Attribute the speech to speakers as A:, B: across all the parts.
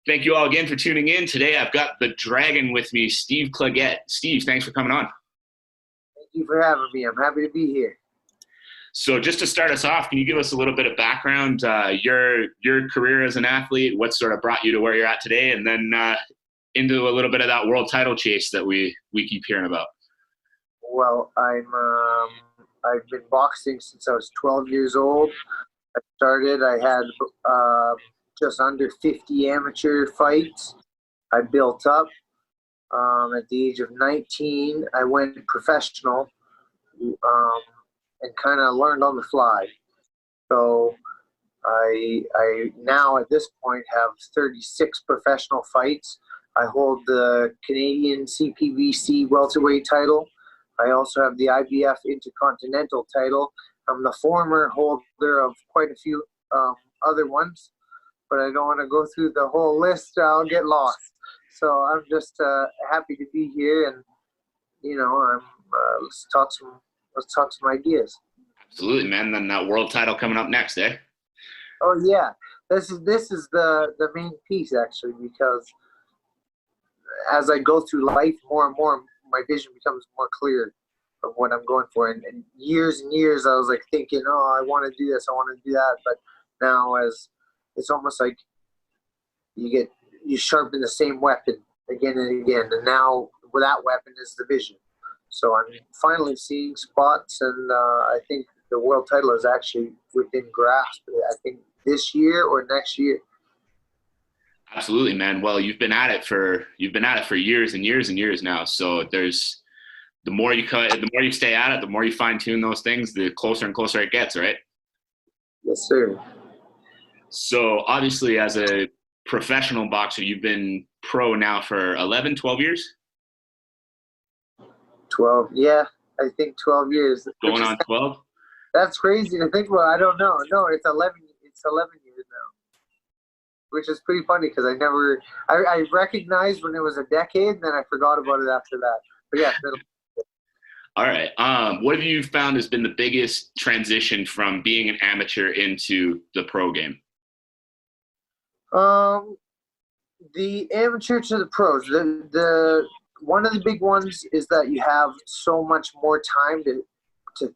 A: Thank you all again for tuning in. Today I've got the Dragon with me, Steve Claggett. Steve, thanks for coming on.
B: Thank you for having me. I'm happy to be here.
A: So just to start us off, can you give us a little bit of background, your career as an athlete, what sort of brought you to where you're at today, and then into a little bit of that world title chase that we keep hearing about?
B: Well, I've been boxing since I was 12 years old. I had just under 50 amateur fights. I built up. At the age of 19, I went professional and kind of learned on the fly. So I now at this point have 36 professional fights. I hold the Canadian CPBC welterweight title. I also have the IBF Intercontinental title. I'm the former holder of quite a few other ones, but I don't want to go through the whole list. I'll get lost. So I'm just happy to be here, and let's talk some ideas.
A: Absolutely, man. Then that world title coming up next, eh?
B: Oh yeah, this is the main piece actually, because as I go through life, more and more my vision becomes more clear of what I'm going for. And years and years, I was like thinking, oh, I want to do this, I want to do that. But now, as it's almost like you sharpen the same weapon again and again, and now that weapon is the vision. So I'm finally seeing spots, and I think the world title is actually within grasp. I think this year or next year.
A: Absolutely, man. Well, you've been at it for years and years and years now. So there's the more you stay at it, the more you fine tune those things, the closer and closer it gets, right?
B: Yes, sir.
A: So obviously, as a professional boxer, you've been pro now for 11, 12 years?
B: 12, yeah. I think 12 years.
A: Going on 12?
B: That's crazy to think about. I don't know. No, it's 11 years now. Which is pretty funny because I recognized when it was a decade, and then I forgot about it after that. But yeah.
A: All right. What have you found has been the biggest transition from being an amateur into the pro game?
B: The amateur to the pros. The one of the big ones is that you have so much more time to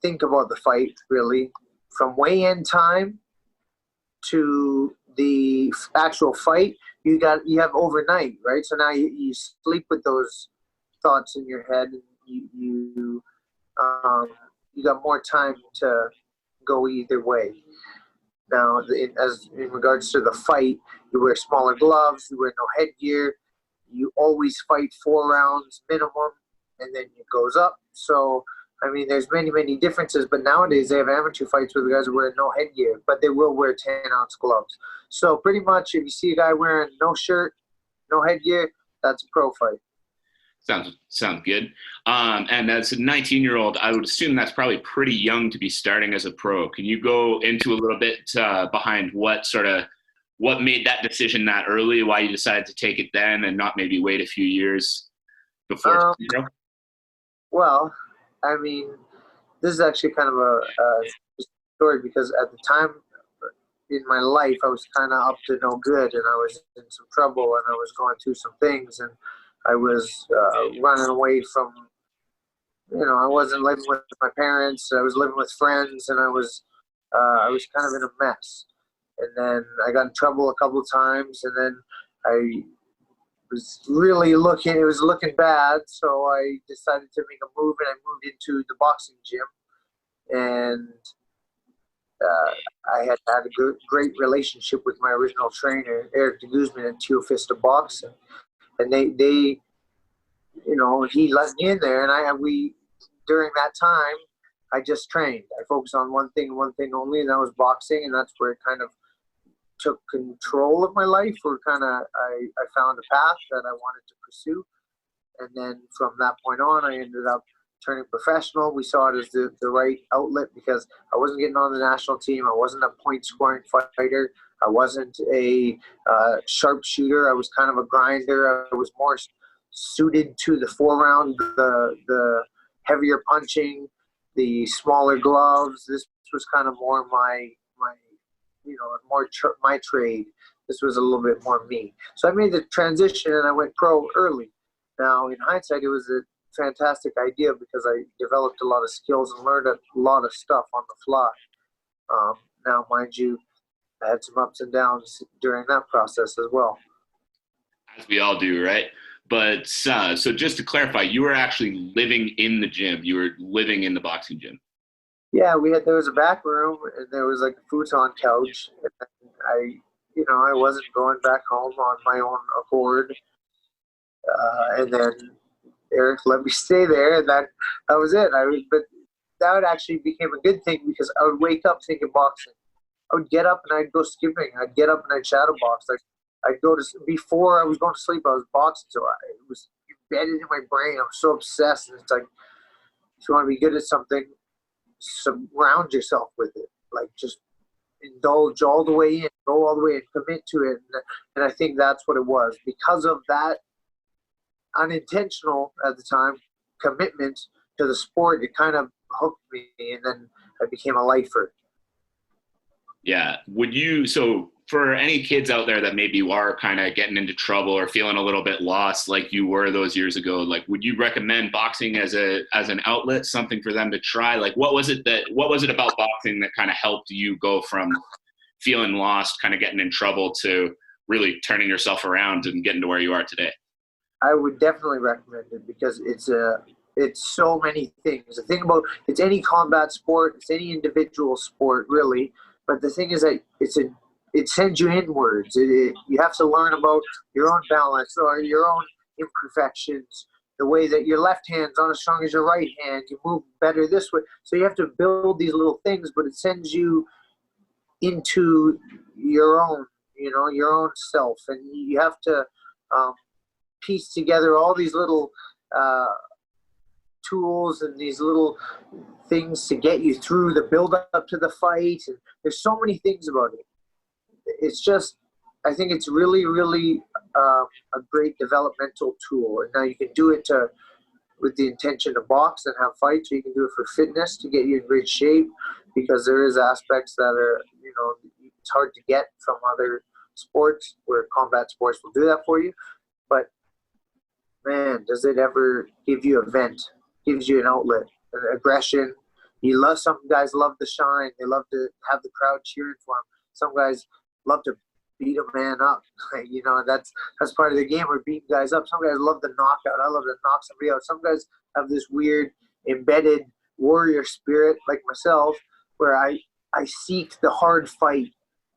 B: think about the fight, really, from weigh-in time to the actual fight. You have overnight, right? So now you sleep with those thoughts in your head, and you got more time to go either way. Now, in regards to the fight, you wear smaller gloves, you wear no headgear, you always fight 4 rounds minimum, and then it goes up. So, I mean, there's many, many differences, but nowadays they have amateur fights where the guys are wearing no headgear, but they will wear 10-ounce gloves. So pretty much if you see a guy wearing no shirt, no headgear, that's a pro fight.
A: Sounds good. And as a 19-year-old, I would assume that's probably pretty young to be starting as a pro. Can you go into a little bit behind what made that decision that early, why you decided to take it then and not maybe wait a few years before?
B: Well, I mean, this is actually kind of a story, because at the time in my life, I was kind of up to no good, and I was in some trouble, and I was going through some things, and I was running away from, I wasn't living with my parents. I was living with friends, and I was kind of in a mess. And then I got in trouble a couple of times, and then I was really looking bad. So I decided to make a move, and I moved into the boxing gym. And I had a great relationship with my original trainer, Eric de Guzman, at Tio Fista Boxing. And they he let me in there, and we during that time I just trained. I focused on one thing only, and that was boxing, and that's where it kind of took control of my life, or kind of I found a path that I wanted to pursue. And then from that point on, I ended up turning professional. We saw it as the right outlet, because I wasn't getting on the national team. I wasn't a point scoring fighter. I wasn't a sharpshooter. I was kind of a grinder. I was more suited to the 4-round, the heavier punching, the smaller gloves. This was kind of more my trade This was a little bit more me. So I made the transition and I went pro early. Now, in hindsight, it was a fantastic idea because I developed a lot of skills and learned a lot of stuff on the fly. Now, mind you, I had some ups and downs during that process as well.
A: As we all do, right? But so just to clarify, you were actually living in the gym. You were living in the boxing gym.
B: Yeah, there was a back room and there was like a futon couch. And I wasn't going back home on my own accord. And then Eric let me stay there, and that was it. But that actually became a good thing because I would wake up thinking boxing. I would get up and I'd go skipping. I'd get up and I'd shadow box. Like I'd go to before I was going to sleep, I was boxing, so it was embedded in my brain. I was so obsessed, and it's like if you want to be good at something, surround yourself with it. Like just indulge all the way in, go all the way and commit to it. And I think that's what it was because of that unintentional at the time commitment to the sport. It kind of hooked me, and then I became a lifer.
A: Yeah. So for any kids out there that maybe are kind of getting into trouble or feeling a little bit lost like you were those years ago, like would you recommend boxing as an outlet, something for them to try? Like what was it about boxing that kind of helped you go from feeling lost, kind of getting in trouble, to really turning yourself around and getting to where you are today?
B: I would definitely recommend it because it's so many things. The thing about it's any combat sport, it's any individual sport really. But the thing is that it sends you inwards. You have to learn about your own balance or your own imperfections, the way that your left hand's not as strong as your right hand. You move better this way. So you have to build these little things, but it sends you into your own, your own self. And you have to piece together all these little tools and these little things to get you through the build up to the fight. And there's so many things about it. It's just, I think it's really, really a great developmental tool. And now you can do it with the intention to box and have fights, or you can do it for fitness to get you in great shape, because there is aspects that are, it's hard to get from other sports where combat sports will do that for you. But man, does it ever give you a vent, gives you an outlet, an aggression. Some guys love to shine. They love to have the crowd cheering for them. Some guys love to beat a man up. That's part of the game. We're beating guys up. Some guys love the knockout. I love to knock somebody out. Some guys have this weird embedded warrior spirit like myself, where I seek the hard fight.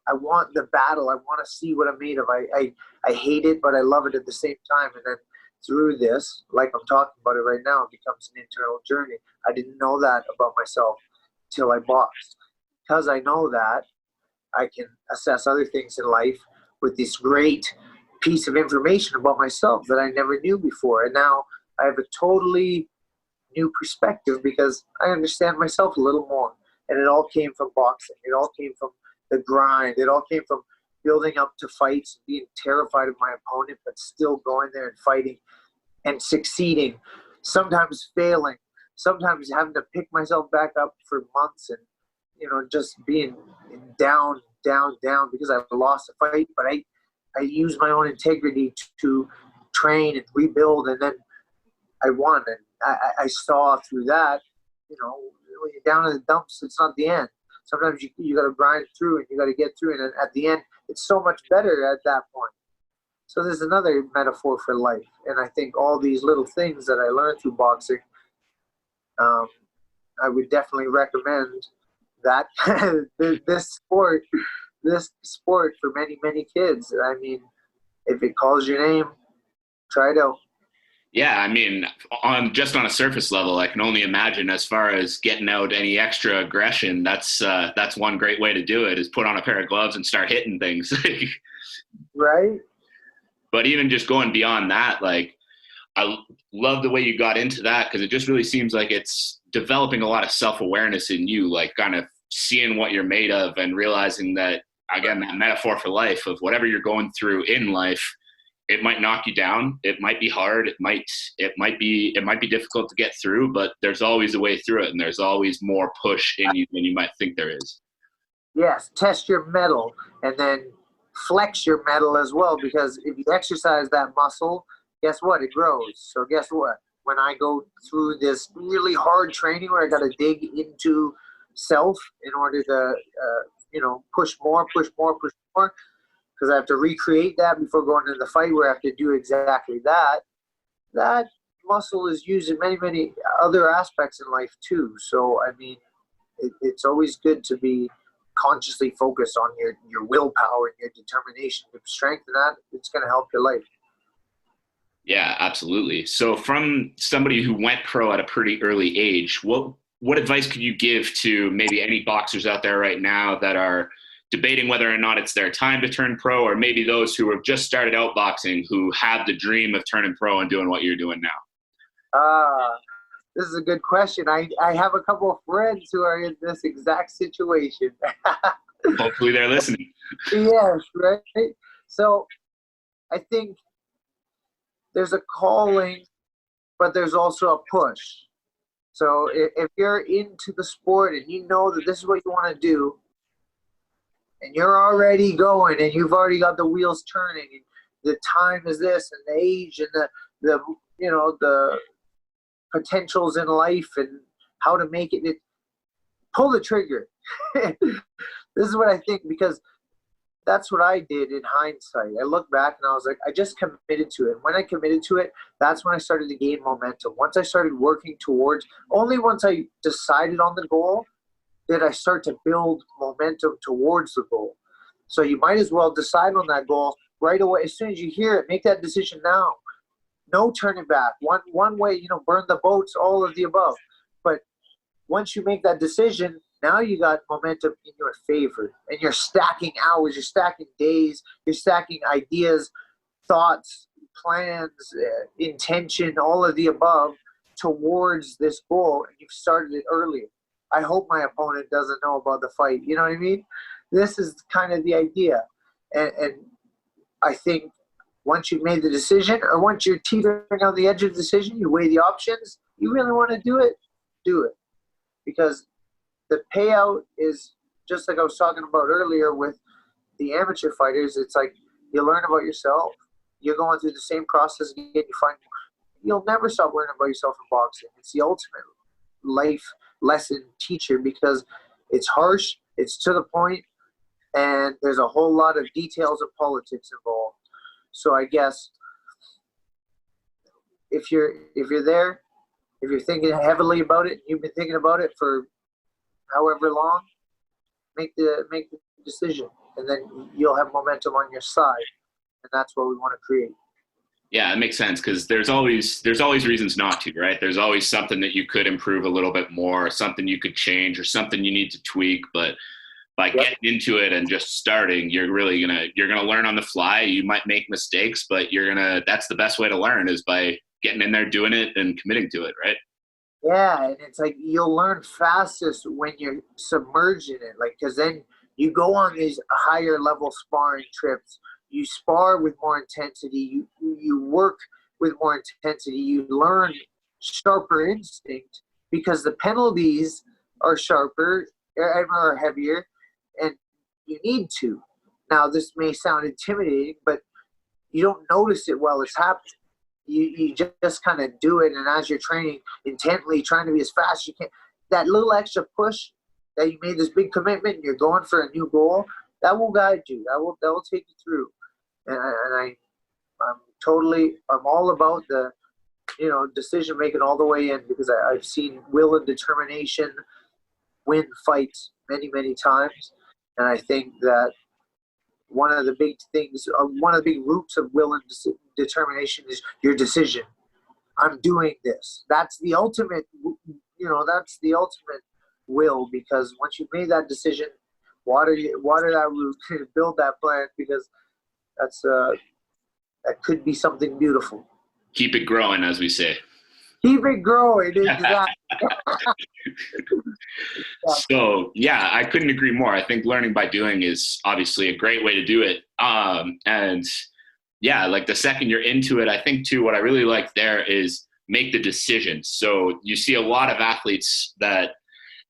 B: I want the battle. I want to see what I'm made of. I hate it, but I love it at the same time. And then through this, like I'm talking about it right now, it becomes an internal journey. I didn't know that about myself till I boxed. Because I know that, I can assess other things in life with this great piece of information about myself that I never knew before. And now I have a totally new perspective because I understand myself a little more. And it all came from boxing. It all came from the grind. It all came from building up to fights, being terrified of my opponent, but still going there and fighting and succeeding, sometimes failing, sometimes having to pick myself back up for months and, just being down because I lost a fight. But I used my own integrity to train and rebuild, and then I won. And I saw through that, when you're down in the dumps, it's not the end. Sometimes you got to grind through and you got to get through. And at the end, it's so much better at that point. So there's another metaphor for life. And I think all these little things that I learned through boxing, I would definitely recommend that this sport for many, many kids. I mean, if it calls your name, try it out.
A: Yeah, I mean, on a surface level, I can only imagine as far as getting out any extra aggression. That's one great way to do it, is put on a pair of gloves and start hitting things.
B: Right.
A: But even just going beyond that, like, I love the way you got into that, because it just really seems like it's developing a lot of self-awareness in you, like kind of seeing what you're made of and realizing that, again, that metaphor for life of whatever you're going through in life, it might knock you down. It might be hard. It might be difficult to get through, but there's always a way through it, and there's always more push in you than you might think there is.
B: Yes, test your mettle, and then flex your metal as well, because if you exercise that muscle, guess what? It grows. So guess what? When I go through this really hard training where I got to dig into self in order to, push more, because I have to recreate that before going into the fight where I have to do exactly that. That muscle is used in many, many other aspects in life too. So, I mean, it's always good to be consciously focused on your willpower and your determination to strengthen that. It's going to help your life.
A: Yeah, absolutely. So from somebody who went pro at a pretty early age, what advice could you give to maybe any boxers out there right now that are debating whether or not it's their time to turn pro, or maybe those who have just started out boxing who have the dream of turning pro and doing what you're doing now?
B: This is a good question. I have a couple of friends who are in this exact situation.
A: Hopefully they're listening.
B: Yes, right? So I think there's a calling, but there's also a push. So if you're into the sport and you know that this is what you want to do, and you're already going and you've already got the wheels turning, and the time is this, and the age, and the potentials in life and how to make it, pull the trigger. This is what I think, because that's what I did in hindsight. I look back and I was like, I just committed to it. When I committed to it, that's when I started to gain momentum. Once I started working towards, only once I decided on the goal did I start to build momentum towards the goal. So you might as well decide on that goal right away. As soon as you hear it, make that decision now. No turning back. One way, burn the boats, all of the above. But once you make that decision, now you got momentum in your favor. And you're stacking hours, you're stacking days, you're stacking ideas, thoughts, plans, intention, all of the above towards this goal. And you've started it earlier. I hope my opponent doesn't know about the fight. You know what I mean? This is kind of the idea. And I think once you've made the decision, or once you're teetering on the edge of the decision, you weigh the options, you really want to do it, do it. Because the payout is, just like I was talking about earlier with the amateur fighters, it's like you learn about yourself. You're going through the same process again. You'll never stop learning about yourself in boxing. It's the ultimate life lesson teacher, because it's harsh, it's to the point, and there's a whole lot of details and politics involved. So I guess if you're there, if you're thinking heavily about it, you've been thinking about it for however long, make the decision, and then you'll have momentum on your side, and that's what we want to create.
A: Yeah, it makes sense, because there's always reasons not to, right? There's always something that you could improve a little bit more, something you could change, or something you need to tweak. But by getting into it and just starting, you're gonna learn on the fly. You might make mistakes, but that's the best way to learn, is by getting in there, doing it, and committing to it, right?
B: Yeah, and it's like you'll learn fastest when you're submerged in it. Like, because then you go on these higher level sparring trips. You spar with more intensity. You work with more intensity. You learn sharper instinct, because the penalties are sharper or heavier, and you need to. Now, this may sound intimidating, but you don't notice it while it's happening. You just kind of do it, and as you're training intently, trying to be as fast as you can, that little extra push that you made this big commitment, and you're going for a new goal, that will guide you. That will take you through. And I'm all about the, decision making all the way in, because I've seen will and determination win fights many, many times, and I think that one of the big roots of will and determination is your decision. I'm doing this. That's the ultimate, will, because once you've made that decision, water that root, build that plant, because that could be something beautiful.
A: Keep it growing, as we say.
B: Keep it growing. Exactly.
A: So, yeah, I couldn't agree more. I think learning by doing is obviously a great way to do it. And yeah, like the second you're into it, I think too, what I really like there is make the decision. So you see a lot of athletes that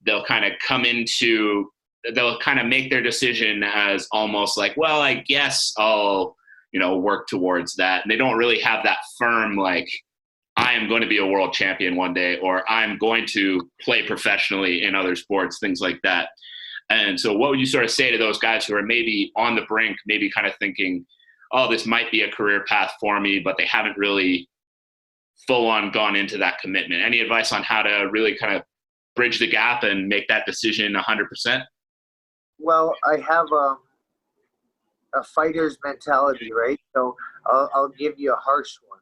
A: they'll kind of come into they'll kind of make their decision as almost like, well, I guess I'll, work towards that. And they don't really have that firm, like, I am going to be a world champion one day, or I'm going to play professionally in other sports, things like that. And so what would you sort of say to those guys who are maybe on the brink, maybe kind of thinking, oh, this might be a career path for me, but they haven't really full on gone into that commitment? Any advice on how to really kind of bridge the gap and make that decision 100%?
B: Well, I have a fighter's mentality, right? So I'll give you a harsh one.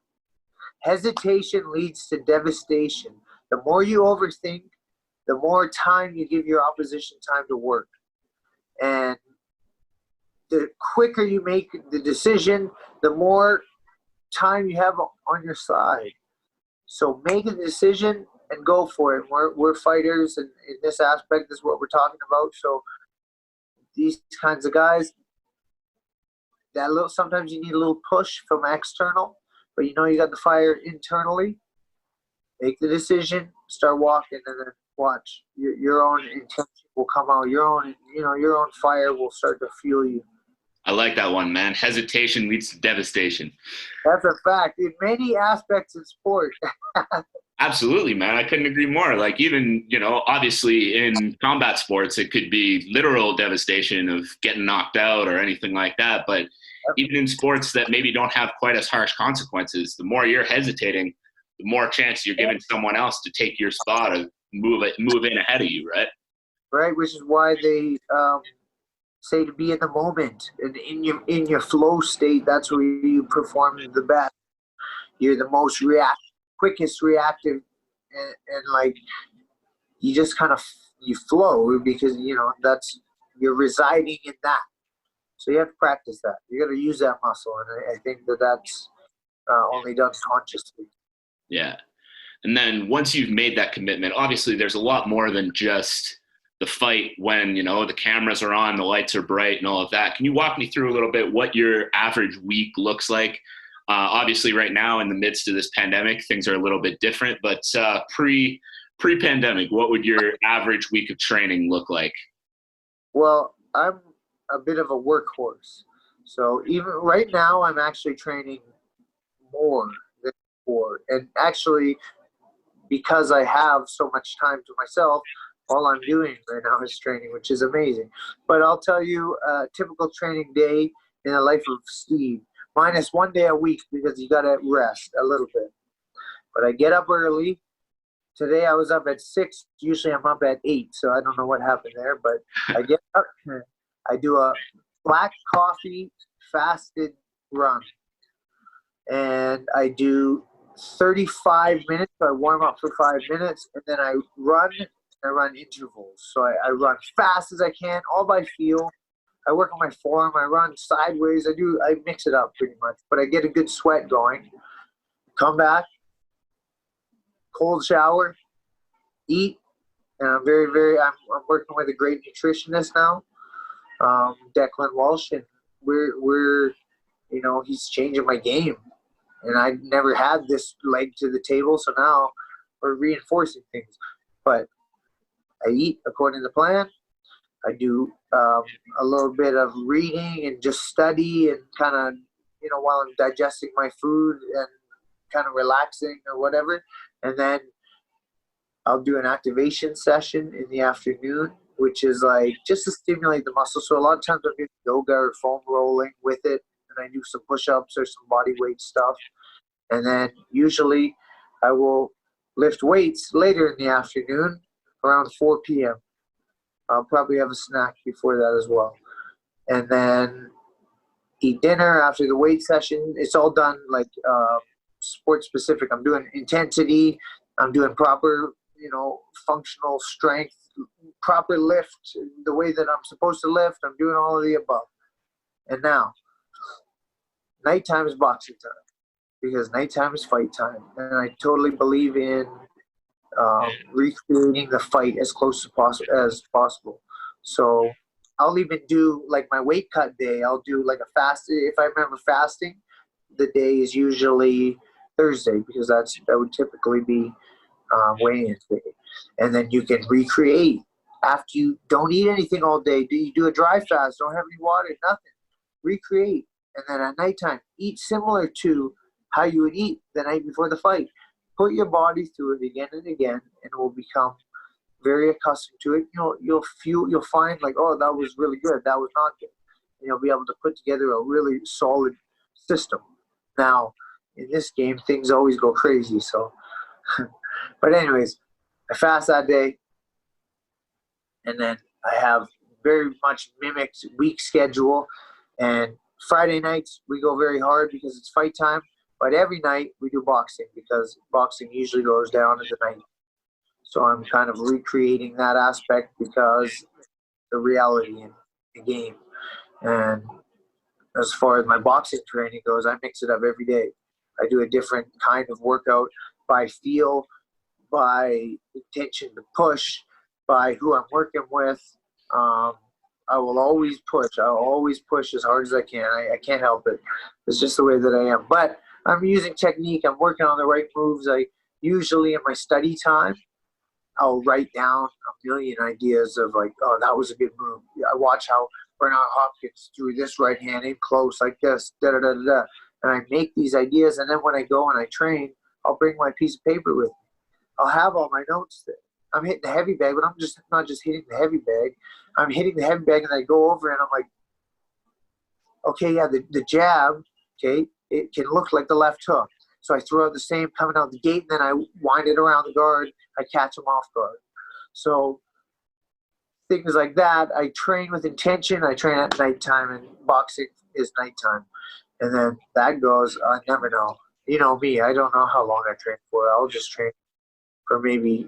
B: Hesitation leads to devastation. The more you overthink, the more time you give your opposition time to work. And the quicker you make the decision, the more time you have on your side. So make a decision and go for it. We're fighters, and in this aspect is what we're talking about. So these kinds of guys, sometimes you need a little push from external, but you got the fire internally. Make the decision, start walking, and then watch. Your own intention will come out. Your own fire will start to fuel you.
A: I like that one, man. Hesitation leads to devastation.
B: That's a fact in many aspects of sport.
A: Absolutely, man. I couldn't agree more. Like, even, obviously in combat sports, it could be literal devastation of getting knocked out or anything like that. But even in sports that maybe don't have quite as harsh consequences, the more you're hesitating, the more chance you're giving someone else to take your spot or move in ahead of you, right?
B: Right, which is why they say to be in the moment and in your flow state. That's where you perform the best. You're the most quickest reactive, and like you just kind of you flow because you're residing in that. So you have to practice that. You got to use that muscle, and I think that's only done consciously.
A: Yeah. And then once you've made that commitment, obviously there's a lot more than just the fight when, the cameras are on, the lights are bright and all of that. Can you walk me through a little bit what your average week looks like? Obviously right now in the midst of this pandemic, things are a little bit different, but pre-pandemic, what would your average week of training look like?
B: Well, I'm a bit of a workhorse. So even right now, I'm actually training more than before. And actually, because I have so much time to myself, all I'm doing right now is training, which is amazing. But I'll tell you a typical training day in the life of Steve, minus one day a week because you got to rest a little bit. But I get up early. Today I was up at 6. Usually I'm up at 8, so I don't know what happened there. But I get up, I do a black coffee fasted run. And I do 35 minutes. So I warm up for 5 minutes, and then I run intervals. So I run fast as I can, all by feel. I work on my form. I run sideways. I mix it up pretty much, but I get a good sweat going. Come back, cold shower, eat, and I'm I'm working with a great nutritionist now, Declan Walsh, and we're he's changing my game, and I never had this leg to the table, so now we're reinforcing things. But I eat according to plan. I do a little bit of reading and just study and kind of, while I'm digesting my food and kind of relaxing or whatever. And then I'll do an activation session in the afternoon, which is like just to stimulate the muscle. So a lot of times I'm doing yoga or foam rolling with it, and I do some push-ups or some body weight stuff. And then usually I will lift weights later in the afternoon around 4 p.m. I'll probably have a snack before that as well. And then eat dinner after the weight session. It's all done like sport specific. I'm doing intensity. I'm doing proper, functional strength, proper lift, the way that I'm supposed to lift. I'm doing all of the above. And now, nighttime is boxing time because nighttime is fight time. And I totally believe in recreating the fight as close as possible. So I'll even do like my weight cut day. I'll do like a fast. If I remember fasting, the day is usually Thursday because that would typically be weigh-in day. And then you can recreate After you don't eat anything all day, you do a dry fast, don't have any water, nothing. Recreate. And then at nighttime, eat similar to how you would eat the night before the fight. Put your body through it again and again, and it will become very accustomed to it. You'll find like, oh, that was really good, that was not good. And you'll be able to put together a really solid system. Now, in this game, things always go crazy. So, but anyways, I fast that day, and then I have very much mimicked week schedule. And Friday nights we go very hard because it's fight time. But every night we do boxing because boxing usually goes down at the night. So I'm kind of recreating that aspect because the reality in the game. And as far as my boxing training goes, I mix it up every day. I do a different kind of workout by feel, by intention to push, by who I'm working with. I will always push. I'll always push as hard as I can. I can't help it. It's just the way that I am. But I'm using technique. I'm working on the right moves. I usually in my study time, I'll write down a million ideas of like, oh, that was a good move. I watch how Bernard Hopkins threw this right hand in close like this, da da da da. And I make these ideas, and then when I go and I train, I'll bring my piece of paper with me. I'll have all my notes there. I'm hitting the heavy bag, but I'm just not just hitting the heavy bag. I'm hitting the heavy bag, and I go over and I'm like, okay, yeah, the jab, okay, it can look like the left hook. So I throw out the same coming out the gate, and then I wind it around the guard. I catch him off guard. So things like that. I train with intention. I train at nighttime, and boxing is nighttime. And then that goes, I never know. You know me, I don't know how long I train for. I'll just train for maybe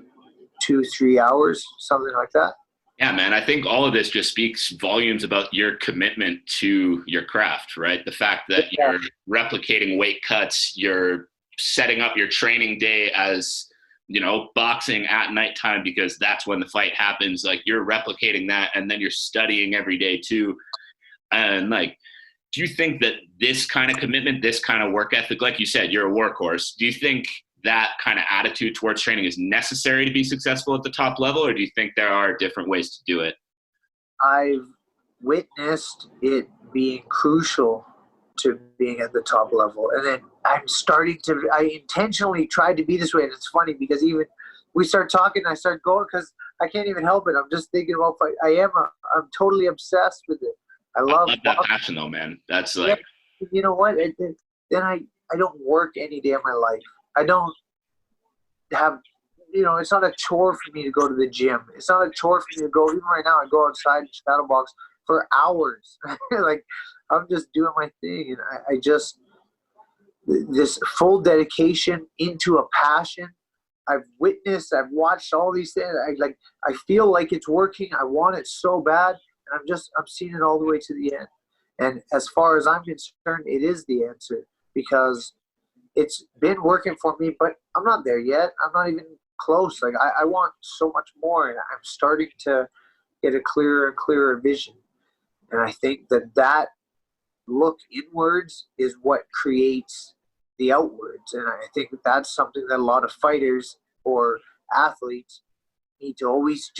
B: 2-3 hours, something like that.
A: Yeah, man, I think all of this just speaks volumes about your commitment to your craft, right? The fact that you're replicating weight cuts, you're setting up your training day as, boxing at nighttime because that's when the fight happens. Like, you're replicating that, and then you're studying every day too. And like, do you think that this kind of commitment, this kind of work ethic, like you said, you're a workhorse, do you think that kind of attitude towards training is necessary to be successful at the top level, or do you think there are different ways to do it?
B: I've witnessed it being crucial to being at the top level. And then I intentionally tried to be this way. And it's funny because even we start talking, I start going because I can't even help it. I'm just thinking about fight. I'm totally obsessed with it. I love
A: that passion though, man. That's like,
B: yeah, you know what? Then I don't work any day of my life. I don't have, it's not a chore for me to go to the gym. It's not a chore for me to go, even right now, I go outside and shadow box for hours. Like, I'm just doing my thing. And I just, this full dedication into a passion, I've witnessed, I've watched all these things. I feel like it's working. I want it so bad. And I'm seeing it all the way to the end. And as far as I'm concerned, it is the answer because it's been working for me, but I'm not there yet. I'm not even close. Like, I want so much more, and I'm starting to get a clearer and clearer vision. And I think that look inwards is what creates the outwards. And I think that's something that a lot of fighters or athletes need to always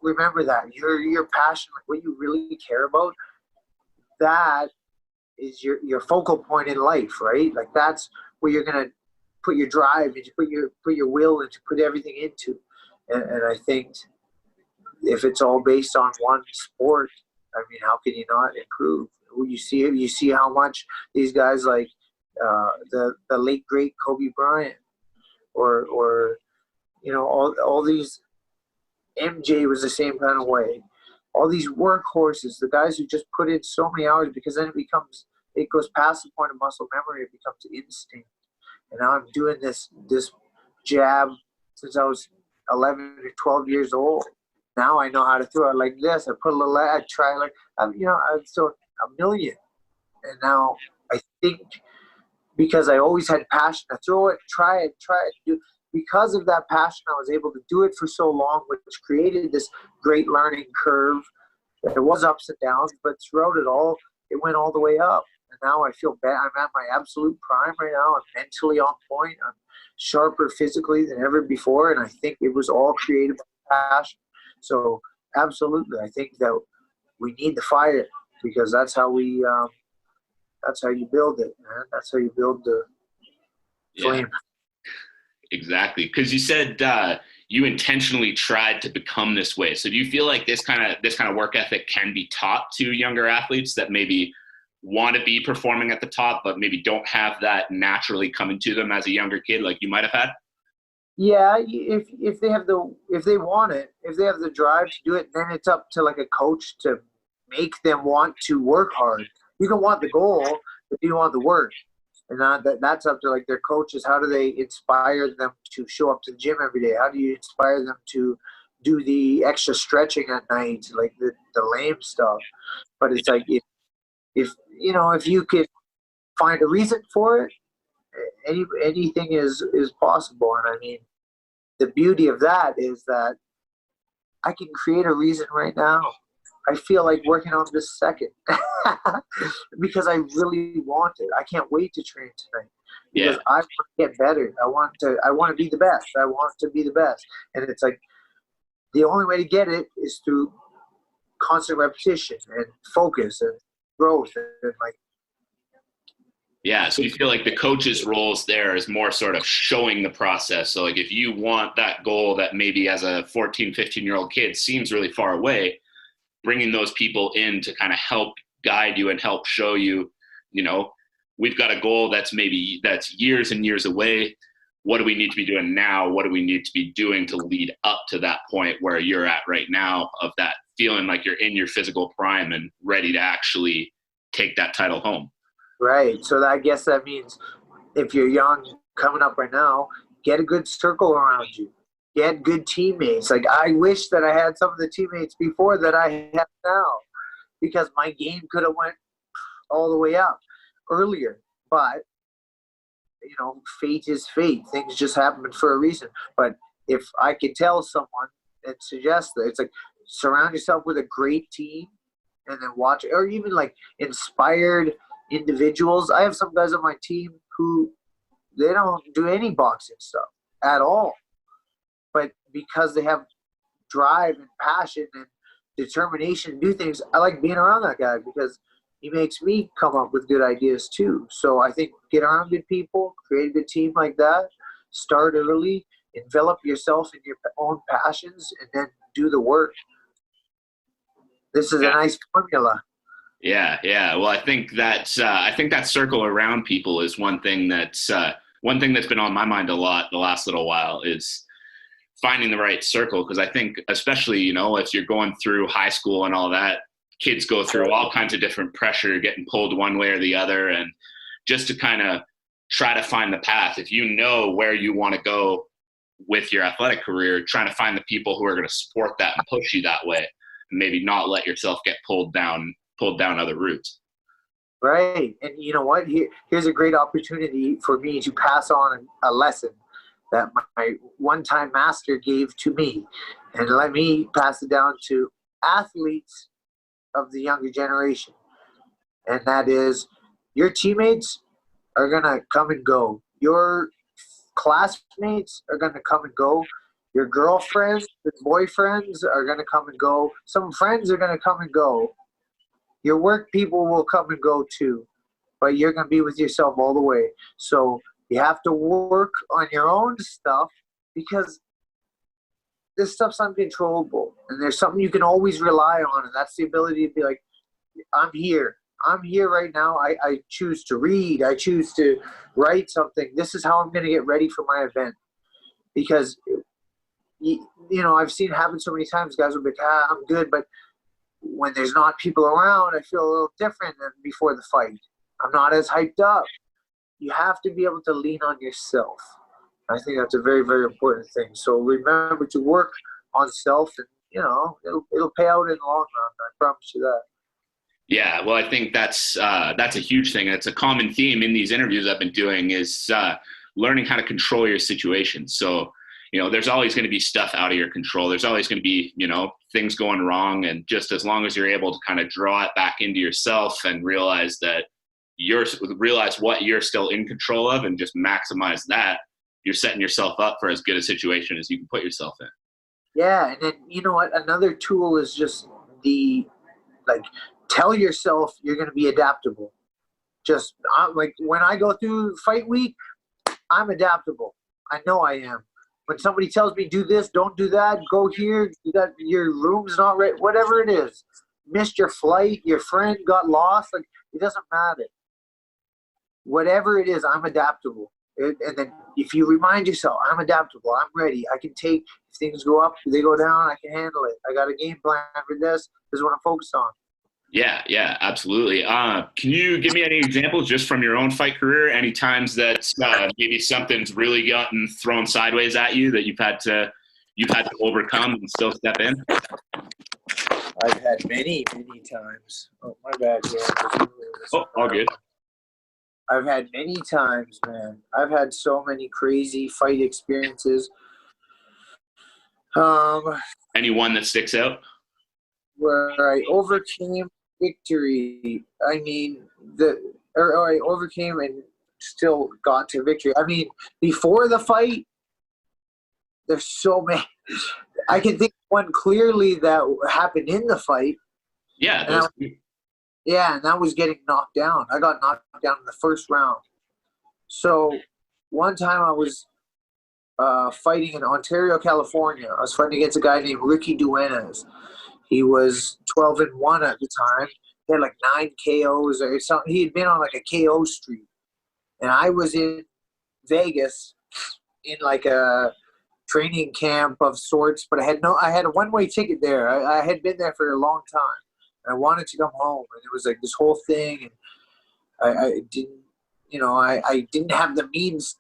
B: remember, that your passion, like what you really care about, that is your focal point in life, right? Like, that's where you're gonna put your drive and put your will and to put everything into. And I think if it's all based on one sport, I mean, how can you not improve? You see how much these guys like the late great Kobe Bryant or all these, MJ was the same kind of way. All these workhorses, the guys who just put in so many hours, because then it goes past the point of muscle memory, it becomes instinct. And now I'm doing this jab since I was 11 or 12 years old. Now I know how to throw it like this. I put a little, I try like, I've thrown a million. And now I think because I always had passion to throw it, try it, do. Because of that passion, I was able to do it for so long, which created this great learning curve. There was ups and downs, but throughout it all, it went all the way up. And now I feel bad. I'm at my absolute prime right now. I'm mentally on point. I'm sharper physically than ever before. And I think it was all created by passion. So absolutely. I think that we need to fire it because that's how you build it, man. That's how you build the
A: Yeah,
B: flame.
A: exactly. Because you said you intentionally tried to become this way. So do you feel like this kind of work ethic can be taught to younger athletes that maybe want to be performing at the top, but maybe don't have that naturally coming to them as a younger kid, like you might have had?
B: Yeah, if they have if they want it, if they have the drive to do it, then it's up to like a coach to make them want to work hard. You can want the goal, but you want the work, and that's up to like their coaches. How do they inspire them to show up to the gym every day? How do you inspire them to do the extra stretching at night, like the lame stuff? But it's like if if you could find a reason for it, anything is possible. And I mean, the beauty of that is that I can create a reason right now. I feel like working on this second because I really want it. I can't wait to train tonight
A: Yeah.
B: because I want to get better. I want to be the best. I want to be the best. And it's like the only way to get it is through constant repetition and focus and growth and like.
A: Yeah, so you feel like the coach's roles there is more sort of showing the process. So like if you want that goal that maybe as a 14, 15-year-old kid seems really far away, bringing those people in to kind of help guide you and help show you, we've got a goal that's years and years away. What do we need to be doing now? What do we need to be doing to lead up to that point where you're at right now of that feeling like you're in your physical prime and ready to actually take that title home?
B: Right. So I guess that means if you're young coming up right now, get a good circle around you. Get good teammates. Like I wish that I had some of the teammates before that I have now because my game could have went all the way up earlier. But fate is fate. Things just happen for a reason. But if I could tell someone and suggest that it's like surround yourself with a great team and then watch, or even like inspired individuals. I have some guys on my team who they don't do any boxing stuff at all, but because they have drive and passion and determination to do things, I like being around that guy because he makes me come up with good ideas too. So I think get around good people, create a good team like that, start early, envelop yourself in your own passions, and then do the work. This is a nice formula.
A: Yeah, yeah. Well, I think that circle around people is one thing that's been on my mind a lot the last little while is finding the right circle. Because I think, especially if you're going through high school and all that, kids go through all kinds of different pressure, getting pulled one way or the other, and just to kind of try to find the path. If you know where you want to go with your athletic career, trying to find the people who are going to support that and push you that way, and maybe not let yourself get pulled down other routes.
B: Right. And you know what? Here's a great opportunity for me to pass on a lesson that my one-time master gave to me. And let me pass it down to athletes of the younger generation. And that is your teammates are going to come and go. Your classmates are going to come and go. Your girlfriends and boyfriends are going to come and go. Some friends are going to come and go. Your work people will come and go too, but you're going to be with yourself all the way. So you have to work on your own stuff because this stuff's uncontrollable. And there's something you can always rely on, and that's the ability to be like, I'm here. I'm here right now. I choose to read. I choose to write something. This is how I'm going to get ready for my event. Because, I've seen it happen so many times. Guys will be like, I'm good, but when there's not people around, I feel a little different than before the fight. I'm not as hyped up. You have to be able to lean on yourself. I think that's a very, very important thing. So remember to work on self, and it'll pay out in the long run. I promise you that.
A: Yeah, well, I think that's a huge thing. It's a common theme in these interviews I've been doing is learning how to control your situation. So there's always going to be stuff out of your control. There's always going to be, things going wrong. And just as long as you're able to kind of draw it back into yourself and realize what you're still in control of and just maximize that, you're setting yourself up for as good a situation as you can put yourself in.
B: Yeah, and then you know what? Another tool is just like tell yourself you're going to be adaptable. Just like when I go through fight week, I'm adaptable. I know I am. When somebody tells me do this, don't do that, go here, you got your room's not right, whatever it is, missed your flight, your friend got lost, like it doesn't matter. Whatever it is, I'm adaptable. And then if you remind yourself, I'm adaptable, I'm ready, I can take, if things go up, they go down, I can handle it. I got a game plan for this. This is what I'm focused on.
A: Yeah, yeah, absolutely. Can you give me any examples just from your own fight career? Any times that maybe something's really gotten thrown sideways at you that you've had to overcome and still step in?
B: I've had many times. Oh, my bad, man.
A: Oh, all good.
B: I've had many times, man. I've had so many crazy fight experiences.
A: Any one that sticks out?
B: Where I overcame victory. I mean, or I overcame and still got to victory. I mean, before the fight, there's so many. I can think of one clearly that happened in the fight.
A: Yeah,
B: and that was getting knocked down. I got knocked down in the first round. So one time I was fighting in Ontario, California. I was fighting against a guy named Ricky Duenas. He was 12-1 at the time. He had like 9 KOs or something. He had been on like a KO streak. And I was in Vegas in like a training camp of sorts, but I had a one-way ticket there. I had been there for a long time. And I wanted to come home, and it was like this whole thing, and I didn't, I didn't have the means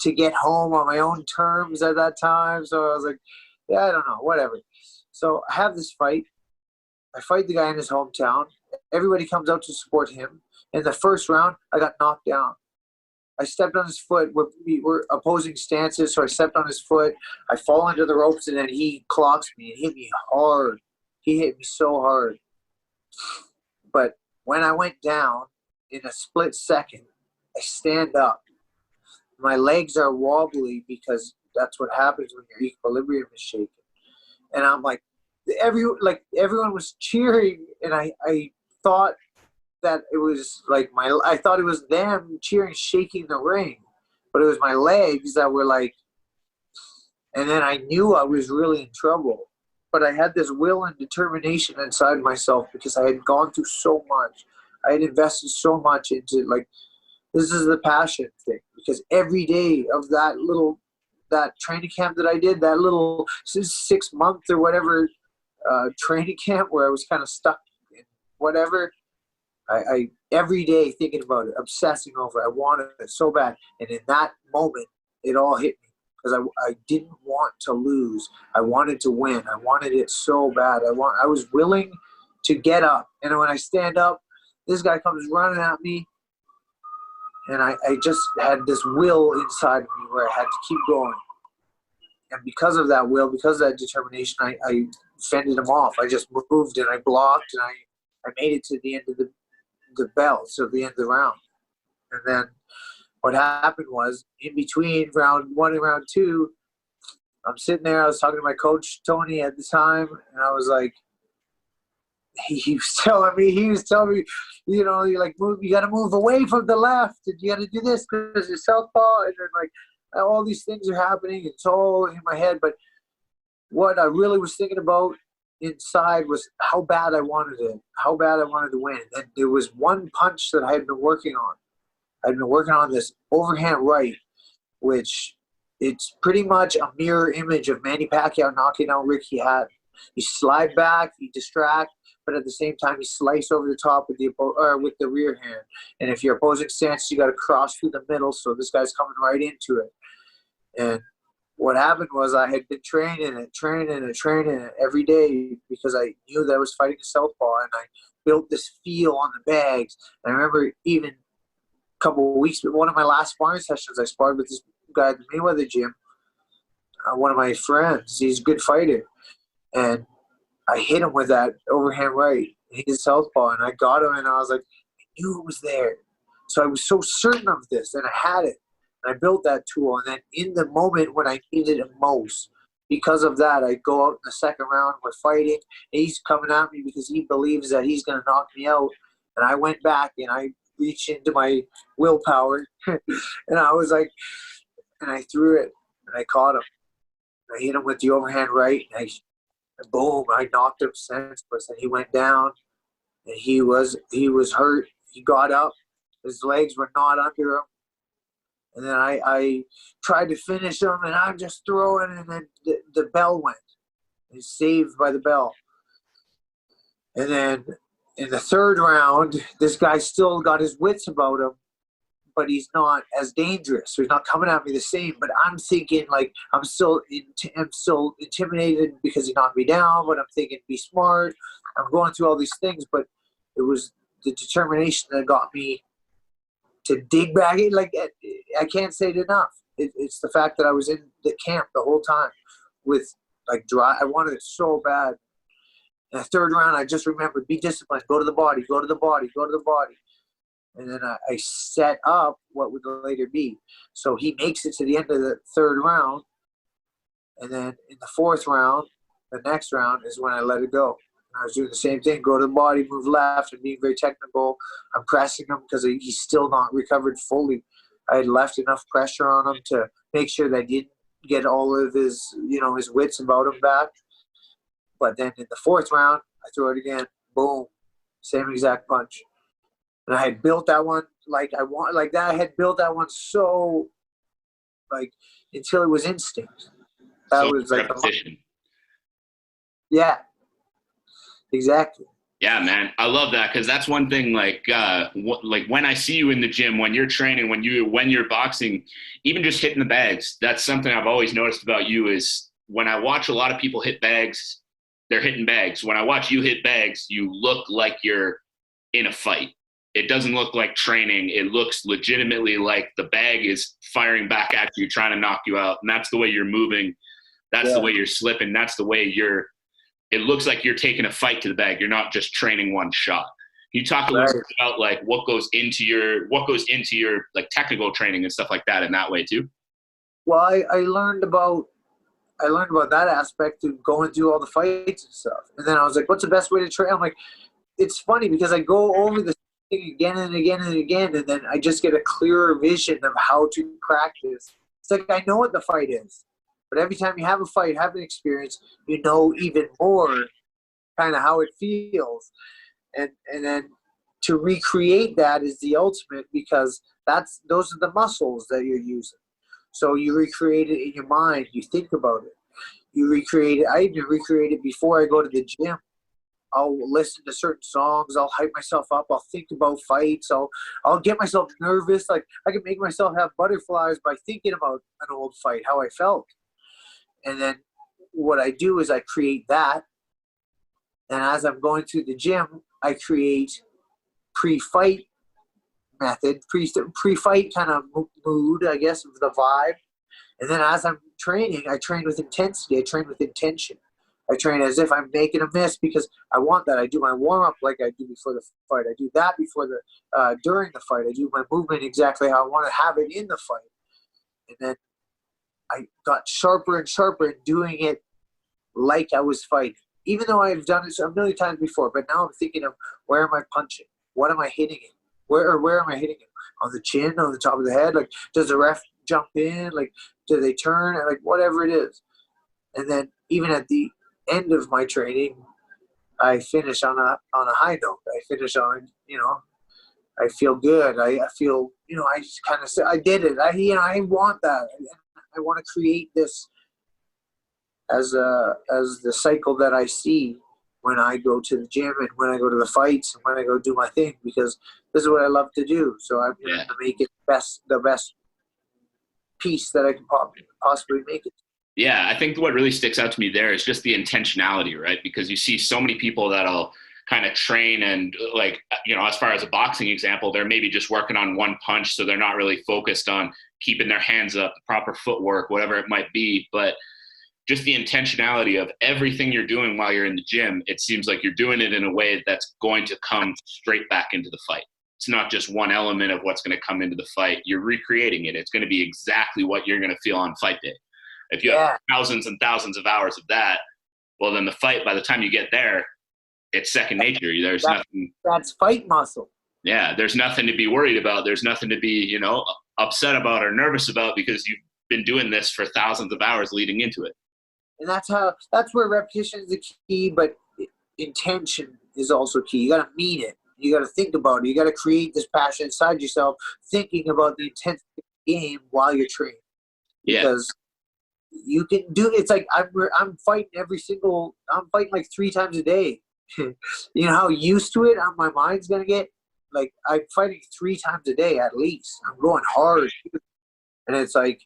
B: to get home on my own terms at that time. So I was like, yeah, I don't know, whatever. So I have this fight. I fight the guy in his hometown. Everybody comes out to support him. In the first round, I got knocked down. I stepped on his foot. We were opposing stances, so I stepped on his foot. I fall into the ropes, and then he clocks me and hit me hard. He hit me so hard. But when I went down, in a split second, I stand up. My legs are wobbly because that's what happens when your equilibrium is shaken. And I'm like, everyone was cheering, and I thought that it was like I thought it was them cheering, shaking the ring, but it was my legs that were like, and then I knew I was really in trouble. But I had this will and determination inside myself because I had gone through so much. I had invested so much into, like, this is the passion thing. Because every day of that training camp that I did, that little 6 month or whatever training camp where I was kind of stuck in whatever, I every day thinking about it, obsessing over it. I wanted it so bad. And in that moment, it all hit me. Because I didn't want to lose. I wanted to win. I wanted it so bad. I was willing to get up. And when I stand up, this guy comes running at me. And I just had this will inside of me where I had to keep going. And because of that will, because of that determination, I fended him off. I just moved and I blocked, and I made it to the end of the bell, so the end of the round. And then what happened was, in between round 1 and round 2, I'm sitting there. I was talking to my coach, Tony, at the time, and I was like, he was telling me, you're like, you got to move away from the left, and you got to do this because you're southpaw, and then like all these things are happening. It's all in my head, but what I really was thinking about inside was how bad I wanted it, how bad I wanted to win. And there was one punch that I had been working on. I'd been working on this overhand right, which it's pretty much a mirror image of Manny Pacquiao knocking out Ricky Hatton. You slide back, you distract, but at the same time you slice over the top with the rear hand. And if your opposing stance, you got to cross through the middle, so this guy's coming right into it. And what happened was I had been training it every day because I knew that I was fighting a southpaw, and I built this feel on the bags. And I remember even couple of weeks, one of my last sparring sessions, I sparred with this guy at the Mayweather gym, one of my friends. He's a good fighter, and I hit him with that overhand right. He did southpaw, and I got him, and I was like, I knew it was there. So I was so certain of this, and I had it, and I built that tool. And then in the moment when I needed it most, because of that, I go out in the second round. We're fighting. He's coming at me because he believes that he's going to knock me out. And I went back and I reached into my willpower, and I was like, and I threw it and I caught him. I hit him with the overhand right, and boom! I knocked him senseless, and he went down. And he was hurt. He got up. His legs were not under him. And then I tried to finish him, and I'm just throwing, and then the bell went. He's saved by the bell. And then in the third round, this guy still got his wits about him, but he's not as dangerous. So he's not coming at me the same. But I'm thinking, like, I'm still intimidated because he knocked me down, but I'm thinking, be smart. I'm going through all these things, but it was the determination that got me to dig back in. Like, I can't say it enough. It's the fact that I was in the camp the whole time with, like, drive. I wanted it so bad. In the third round, I just remembered, be disciplined, go to the body, go to the body, go to the body. And then I set up what would later be. So he makes it to the end of the third round. And then in the fourth round, the next round is when I let it go. And I was doing the same thing, go to the body, move left, and being very technical. I'm pressing him because he's still not recovered fully. I had left enough pressure on him to make sure that I didn't get all of his, his wits about him back. But then in the fourth round, I throw it again. Boom. Same exact punch. And I had built that one I had built that one so, like, until it was instinct. That
A: So
B: was like
A: repetition.
B: Yeah, exactly.
A: Yeah, man, I love that, because that's one thing. Like when I see you in the gym, when you're training, when you're boxing, even just hitting the bags. That's something I've always noticed about you. Is when I watch a lot of people hit bags, they're hitting bags. When I watch you hit bags, you look like you're in a fight. It doesn't look like training. It looks legitimately like the bag is firing back at you, trying to knock you out. And that's the way you're moving. That's the way you're slipping. That's the way it looks like you're taking a fight to the bag. You're not just training one shot. Can you talk a little bit about, like, what goes into your like technical training and stuff like that in that way too?
B: Well, I learned about that aspect of going through all the fights and stuff. And then I was like, what's the best way to train? I'm like, it's funny because I go over the thing again and again and again, and then I just get a clearer vision of how to practice. It's like I know what the fight is, but every time you have a fight, have an experience, you know even more kind of how it feels. And then to recreate that is the ultimate, because those are the muscles that you're using. So you recreate it in your mind, you think about it. You recreate it. I even recreate it before I go to the gym. I'll listen to certain songs. I'll hype myself up. I'll think about fights. I'll get myself nervous. Like, I can make myself have butterflies by thinking about an old fight, how I felt. And then what I do is I create that. And as I'm going through the gym, I create pre-fight method, pre-fight kind of mood, I guess, of the vibe. And then as I'm training, I train with intensity. I train with intention. I train as if I'm making a miss because I want that. I do my warm-up like I do before the fight. I do that before during the fight. I do my movement exactly how I want to have it in the fight. And then I got sharper and sharper in doing it like I was fighting. Even though I've done it a million times before, but now I'm thinking of, where am I punching? What am I hitting it? Where am I hitting it? On the chin, on the top of the head? Like, does the ref jump in? Like, do they turn? Like, whatever it is. And then even at the end of my training, I finish on a high note. I finish on, I feel good. I feel, I just kind of say, I did it. I want that. I want to create this as the cycle that I see when I go to the gym and when I go to the fights and when I go do my thing, because this is what I love to do. So I'm going to make it the best piece that I can possibly make it.
A: Yeah, I think what really sticks out to me there is just the intentionality, right? Because you see so many people that'll kind of train and, like, as far as a boxing example, they're maybe just working on one punch, so they're not really focused on keeping their hands up, the proper footwork, whatever it might be. But just the intentionality of everything you're doing while you're in the gym, it seems like you're doing it in a way that's going to come straight back into the fight. It's not just one element of what's going to come into the fight. You're recreating it. It's going to be exactly what you're going to feel on fight day. If you have thousands and thousands of hours of that, well, then the fight, by the time you get there, it's second nature. There's nothing.
B: That's fight muscle.
A: Yeah, there's nothing to be worried about. There's nothing to be, upset about or nervous about, because you've been doing this for thousands of hours leading into it.
B: And that's where repetition is the key, but intention is also key. You got to mean it. You got to think about it. You got to create this passion inside yourself, thinking about the intensity of the game while you're training.
A: Yeah.
B: Because you can do it's like I'm fighting I'm fighting like 3 times a day. You know how used to it my mind's gonna get? Like, I'm fighting 3 times a day at least. I'm going hard. And it's like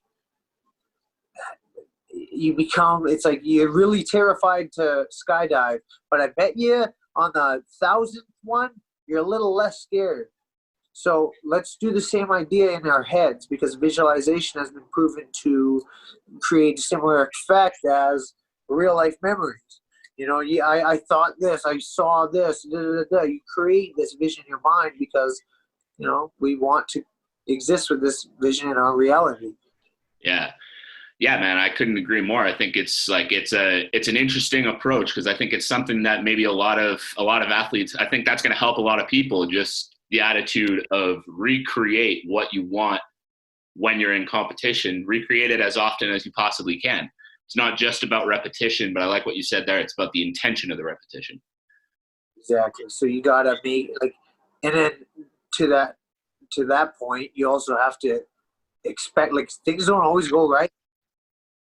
B: it's like you're really terrified to skydive, but I bet you on the 1,000th one, you're a little less scared. So let's do the same idea in our heads, because visualization has been proven to create a similar effect as real life memories. I thought this, I saw this, You create this vision in your mind because, we want to exist with this vision in our reality.
A: Yeah. Yeah, man, I couldn't agree more. I think it's an interesting approach, because I think it's something that maybe a lot of athletes, I think that's going to help a lot of people, just the attitude of recreate what you want when you're in competition, recreate it as often as you possibly can. It's not just about repetition, but I like what you said there. It's about the intention of the repetition.
B: Exactly. So you got to make and then to that point, you also have to expect, things don't always go right.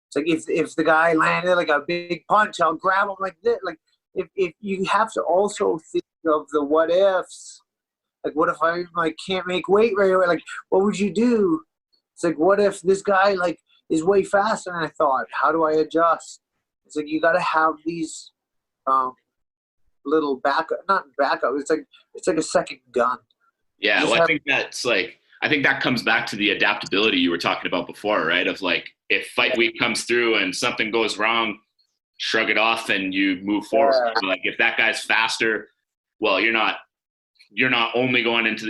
B: It's like if the guy landed like a big punch, I'll grab him like this. Like if you have to also think of the what ifs. Like, what if I can't make weight right away? Like, what would you do? It's like, what if this guy is way faster than I thought? How do I adjust? It's like you got to have these little not backup. It's like a second gun.
A: Yeah, well, I think that comes back to the adaptability you were talking about before, right? Of if fight week comes through and something goes wrong, shrug it off and you move forward. Yeah. If that guy's faster, well, you're only going into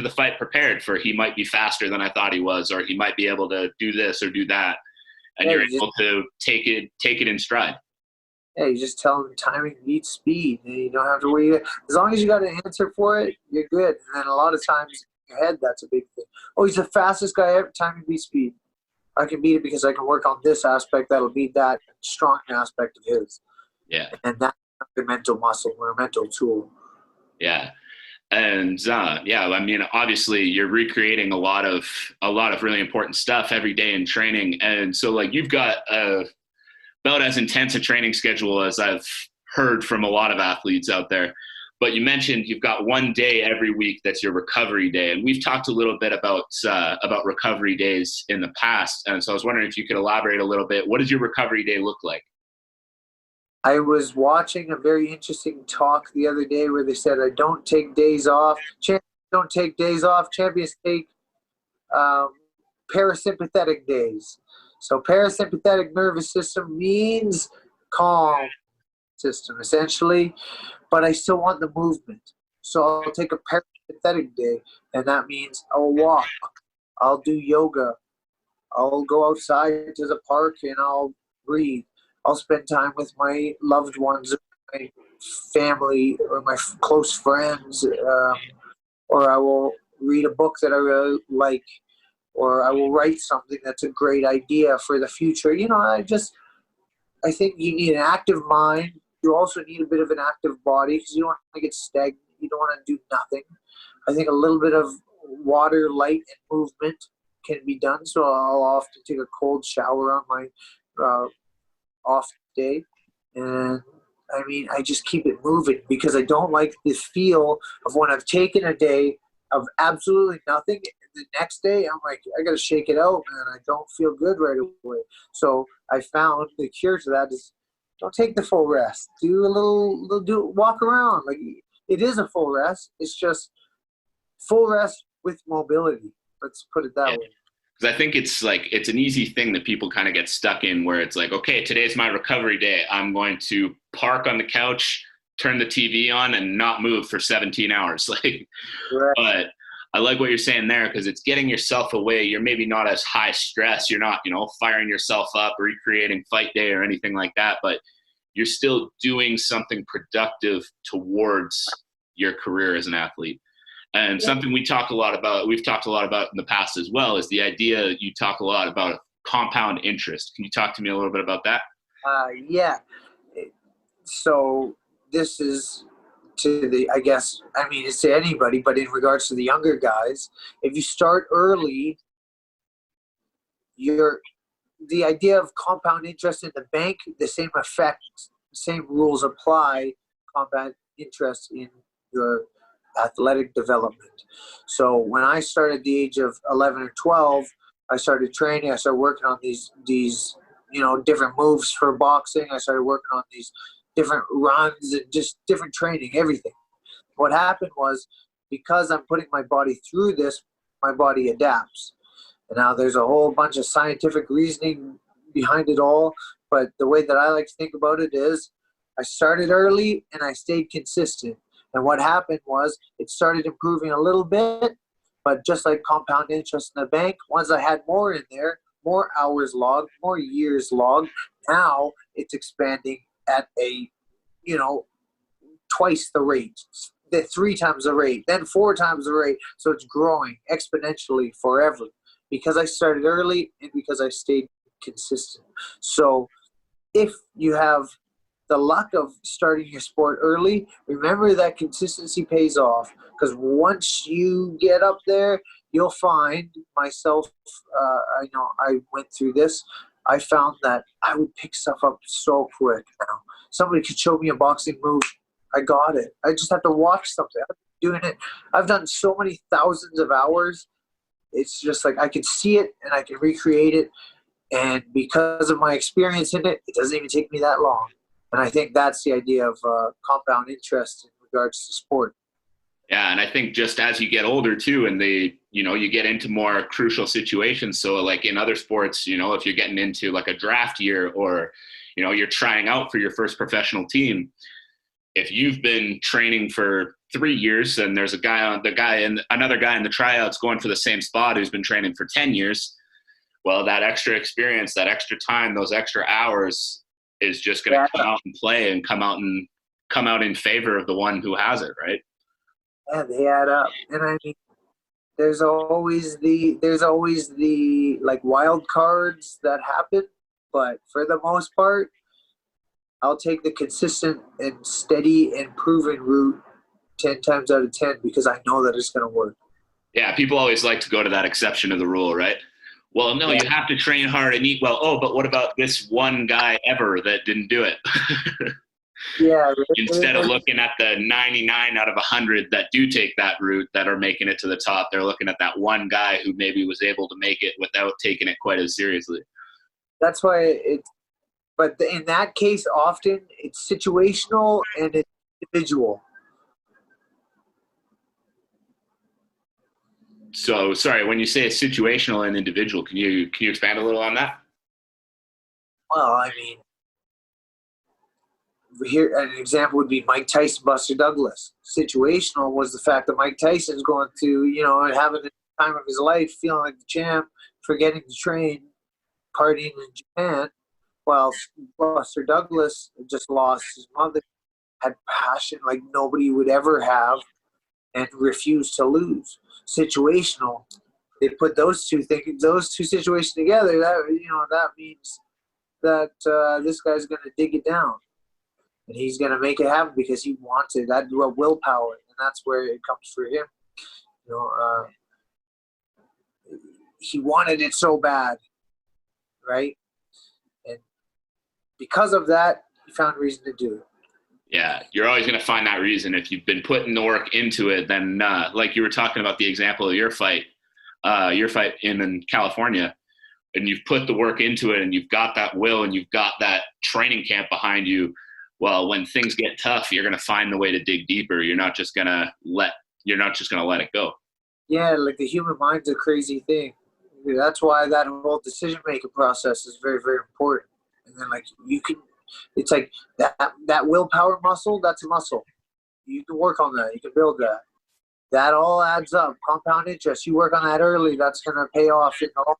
A: the fight prepared for, he might be faster than I thought he was, or he might be able to do this or do that, and you're able to take it in stride.
B: Yeah, you just tell them timing beats speed, and you don't have to worry. As long as you got an answer for it, you're good. And then a lot of times in your head, that's a big thing. Oh, he's the fastest guy ever. Timing beats speed. I can beat it because I can work on this aspect that'll beat that strong aspect of his.
A: Yeah.
B: And that's a mental muscle or a mental tool.
A: Yeah. And I mean, obviously you're recreating a lot of really important stuff every day in training. And so you've got about as intense a training schedule as I've heard from a lot of athletes out there. But you mentioned you've got one day every week that's your recovery day. And we've talked a little bit about recovery days in the past. And so I was wondering if you could elaborate a little bit. What does your recovery day look like?
B: I was watching a very interesting talk the other day where they said, I don't take days off. Champions don't take days off. Champions take parasympathetic days. So parasympathetic nervous system means calm system, essentially, but I still want the movement. So I'll take a parasympathetic day, and that means I'll walk. I'll do yoga. I'll go outside to the park, and I'll breathe. I'll spend time with my loved ones, my family, or my close friends, or I will read a book that I really like, or I will write something that's a great idea for the future. I think you need an active mind. You also need a bit of an active body because you don't want to get stagnant. You don't want to do nothing. I think a little bit of water, light, and movement can be done. So I'll often take a cold shower on my off day, and I just keep it moving because I don't like the feel of when I've taken a day of absolutely nothing. The next day, I'm like, I got to shake it out, man. I don't feel good right away. So I found the cure to that is don't take the full rest. Do a little walk around. It is a full rest. It's just full rest with mobility. Let's put it that way.
A: Because I think it's an easy thing that people kind of get stuck in, where it's like, okay, today's my recovery day. I'm going to park on the couch, turn the TV on, and not move for 17 hours.
B: Right.
A: But I like what you're saying there, because it's getting yourself away. You're maybe not as high stress. You're not, firing yourself up, recreating fight day or anything like that, but you're still doing something productive towards your career as an athlete. And something we've talked a lot about in the past as well, is the idea you talk a lot about compound interest. Can you talk to me a little bit about that?
B: Yeah. So this is it's to anybody, but in regards to the younger guys, if you start early, the idea of compound interest in the bank, the same effect, same rules apply, compound interest in your athletic development. So when I started at the age of 11 or 12, I started training. I started working on these different moves for boxing. I started working on these different runs and just different training, everything. What happened was, because I'm putting my body through this, my body adapts. And now there's a whole bunch of scientific reasoning behind it all. But the way that I like to think about it is, I started early and I stayed consistent. And what happened was, it started improving a little bit, but just like compound interest in the bank, once I had more in there, more hours logged, more years logged, now it's expanding at a, twice the rate, then 3 times the rate, then 4 times the rate. So it's growing exponentially forever, because I started early and because I stayed consistent. So if you have the luck of starting your sport early, remember that consistency pays off, because once you get up there, you'll find myself, I went through this. I found that I would pick stuff up so quick now. Somebody could show me a boxing move. I got it. I just have to watch something. I've been doing it. I've done so many thousands of hours. It's just like I can see it and I can recreate it. And because of my experience in it, it doesn't even take me that long. And I think that's the idea of compound interest in regards to sport.
A: Yeah, and I think just as you get older too, and you get into more crucial situations. So like in other sports, if you're getting into like a draft year, or, you're trying out for your first professional team, if you've been training for 3 years and there's another guy in the tryouts going for the same spot who's been training for 10 years, well, that extra experience, that extra time, those extra hours is just going to come out and play and come out in favor of the one who has it, right?
B: Yeah, they add up. And I mean, there's always the like wild cards that happen, but for the most part, I'll take the consistent and steady and proven route 10 times out of 10, because I know that it's going to work.
A: Yeah, people always like to go to that exception of the rule, right? Well, no, you have to train hard and eat well. Oh, but what about this one guy ever that didn't do it?
B: Yeah.
A: Instead of looking at the 99 out of 100 that do take that route, that are making it to the top, they're looking at that one guy who maybe was able to make it without taking it quite as seriously.
B: That's why but in that case, often it's situational and it's individual.
A: So, sorry, when you say it's situational and individual, can you expand a little on that?
B: Well, I mean, here an example would be Mike Tyson, Buster Douglas. Situational was the fact that Mike Tyson's going to, having the time of his life, feeling like the champ, forgetting to train, partying in Japan, while Buster Douglas just lost his mother, had passion like nobody would ever have, and refused to lose. Situational. They put those two situations together. That means that this guy's going to dig it down, and he's going to make it happen because he wants it. That's willpower, and that's where it comes for him. He wanted it so bad, right? And because of that, he found reason to do it.
A: Yeah, you're always going to find that reason. If you've been putting the work into it, then like you were talking about the example of your fight in California, and you've put the work into it and you've got that will and you've got that training camp behind you. Well, when things get tough, you're going to find the way to dig deeper. You're not just going to let it go. Yeah,
B: like the human mind's a crazy thing. That's why that whole decision-making process is very, very important. And then it's like that willpower muscle, that's a muscle. You can work on that. You can build that. that all adds up. Compound interest. You work on that early, that's going to pay off in the long.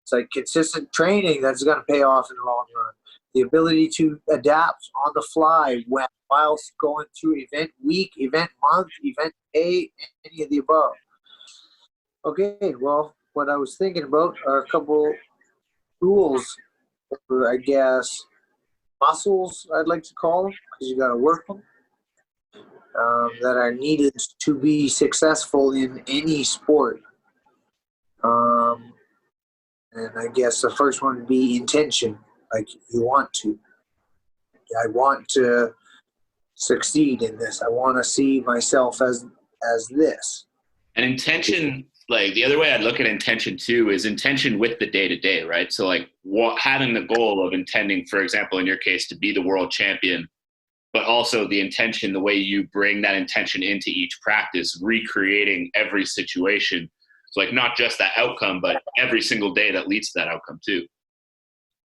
B: It's like consistent training that's going to pay off in the long run. The ability to adapt on the fly whilst going through event week, event month, event day, any of the above. Okay, well, what I was thinking about are a couple tools, or I guess muscles, I'd like to call them, because you got to work them, that are needed to be successful in any sport. And I guess the first one would be intention. Like, you want to. I want to succeed in this. I want to see myself as this.
A: And intention, like the other way I'd look at intention too, is intention with the day-to-day, right? So like having the goal of intending, for example, in your case, to be the world champion, but also the intention, the way you bring that intention into each practice, recreating every situation. So like not just that outcome, but every single day that leads to that outcome too.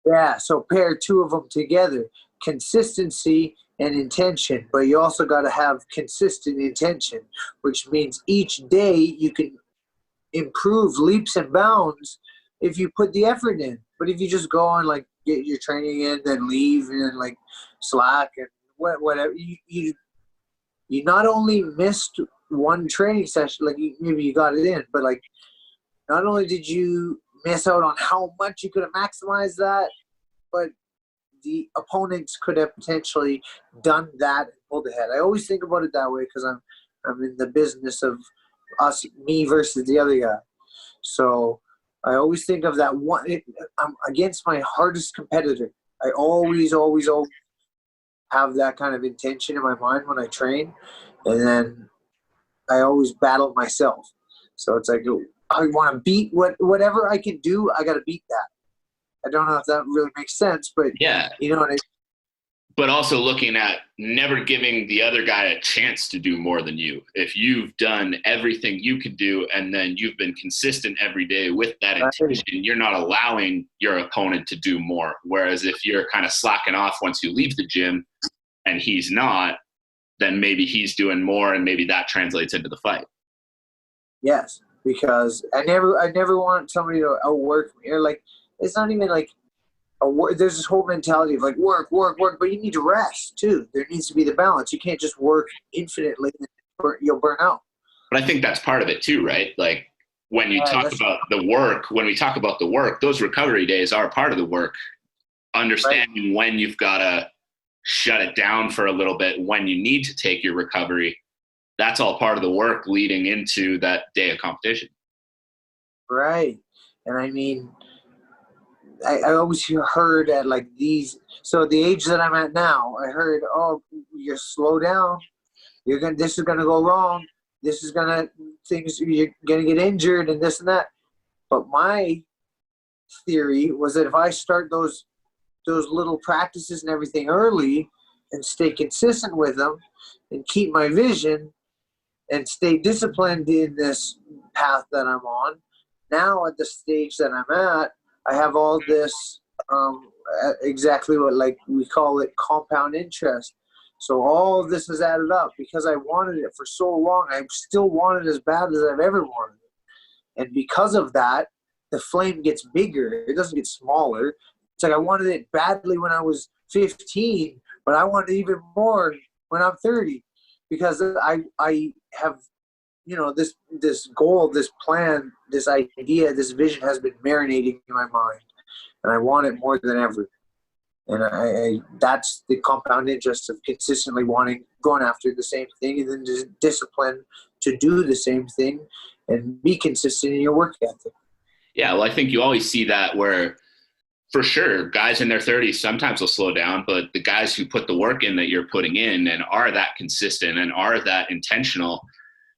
B: Yeah, so pair two of them together. Consistency and intention, but you also got to have consistent intention, which means each day you can improve leaps and bounds if you put the effort in. But if you just go and like get your training in, then leave and like slack and whatever, you not only missed one training session, like maybe you got it in, but like not only did you miss out on how much you could have maximized that, but the opponents could have potentially done that and pulled ahead. I always think about it that way because I'm in the business of me versus the other guy. So I always think of that one. I'm against my hardest competitor. I always have that kind of intention in my mind when I train, and then I always battle myself. So it's like I want to beat whatever I can do. I got to beat that. I don't know if that really makes sense, but
A: yeah,
B: you know what I mean?
A: But also looking at never giving the other guy a chance to do more than you. If you've done everything you could do and then you've been consistent every day with that intention, you're not allowing your opponent to do more. Whereas if you're kind of slacking off once you leave the gym and he's not, then maybe he's doing more and maybe that translates into the fight.
B: Yes, because I never want somebody to outwork me. Or like, it's not even like there's this whole mentality of like work, but you need to rest too. There needs to be the balance. You can't just work infinitely; you'll burn out.
A: But I think that's part of it too, right? Like when you talk about the work, when we talk about the work, those recovery days are part of the work. Understanding when you've got to shut it down for a little bit, when you need to take your recovery, that's all part of the work leading into that day of competition.
B: Right, and I mean. I always heard at like these, so the age that I'm at now, I heard, oh, you slow down. This is gonna go wrong. You're gonna get injured and this and that. But my theory was that if I start those little practices and everything early and stay consistent with them and keep my vision and stay disciplined in this path that I'm on, now at the stage that I'm at, I have all this, exactly what like we call it compound interest. So all of this has added up because I wanted it for so long. I still want it as bad as I've ever wanted it. And because of that, the flame gets bigger. It doesn't get smaller. It's like I wanted it badly when I was 15, but I want it even more when I'm 30 because I have, this goal, this plan, this idea, this vision has been marinating in my mind, and I want it more than ever. And I that's the compound interest of consistently going after the same thing, and then just discipline to do the same thing and be consistent in your work ethic.
A: Yeah, well, I think you always see that where, for sure, guys in their 30s sometimes will slow down, but the guys who put the work in that you're putting in and are that consistent and are that intentional,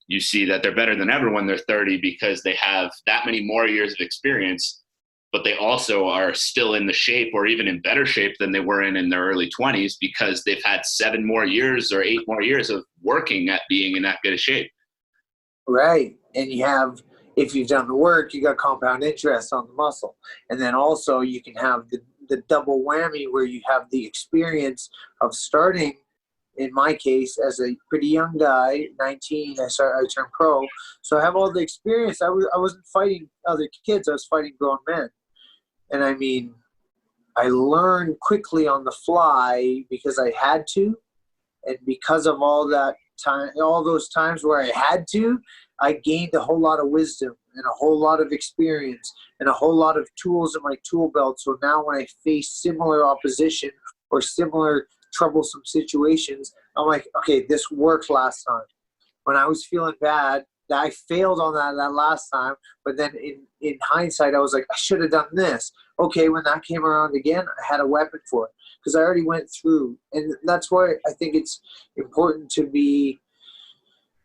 A: you see that they're better than ever when they're 30 because they have that many more years of experience, but they also are still in the shape or even in better shape than they were in their early 20s because they've had 7 more years or 8 more years of working at being in that good a shape.
B: Right. And you have, if you've done the work, you got compound interest on the muscle. And then also you can have the double whammy where you have the experience of starting in my case, as a pretty young guy, 19, I turned pro. So I have all the experience. I wasn't fighting other kids. I was fighting grown men. And I mean, I learned quickly on the fly because I had to. And because of all that time, all those times where I had to, I gained a whole lot of wisdom and a whole lot of experience and a whole lot of tools in my tool belt. So now when I face similar opposition or similar troublesome situations, I'm like, okay, this worked last time. When I was feeling bad, I failed on that last time, but then in hindsight, I was like, I should have done this. Okay, when that came around again, I had a weapon for it because I already went through. And that's why I think it's important to be,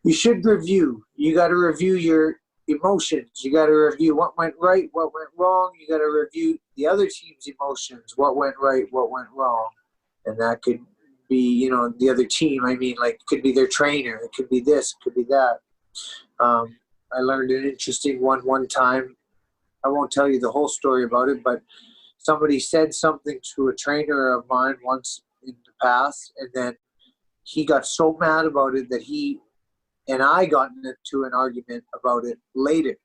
B: you should review. You got to review your emotions. You got to review what went right, what went wrong. You got to review the other team's emotions, what went right, what went wrong. And that could be, the other team. I mean, like, it could be their trainer. It could be this. It could be that. I learned an interesting one time. I won't tell you the whole story about it, but somebody said something to a trainer of mine once in the past, and then he got so mad about it that he and I got into an argument about it later.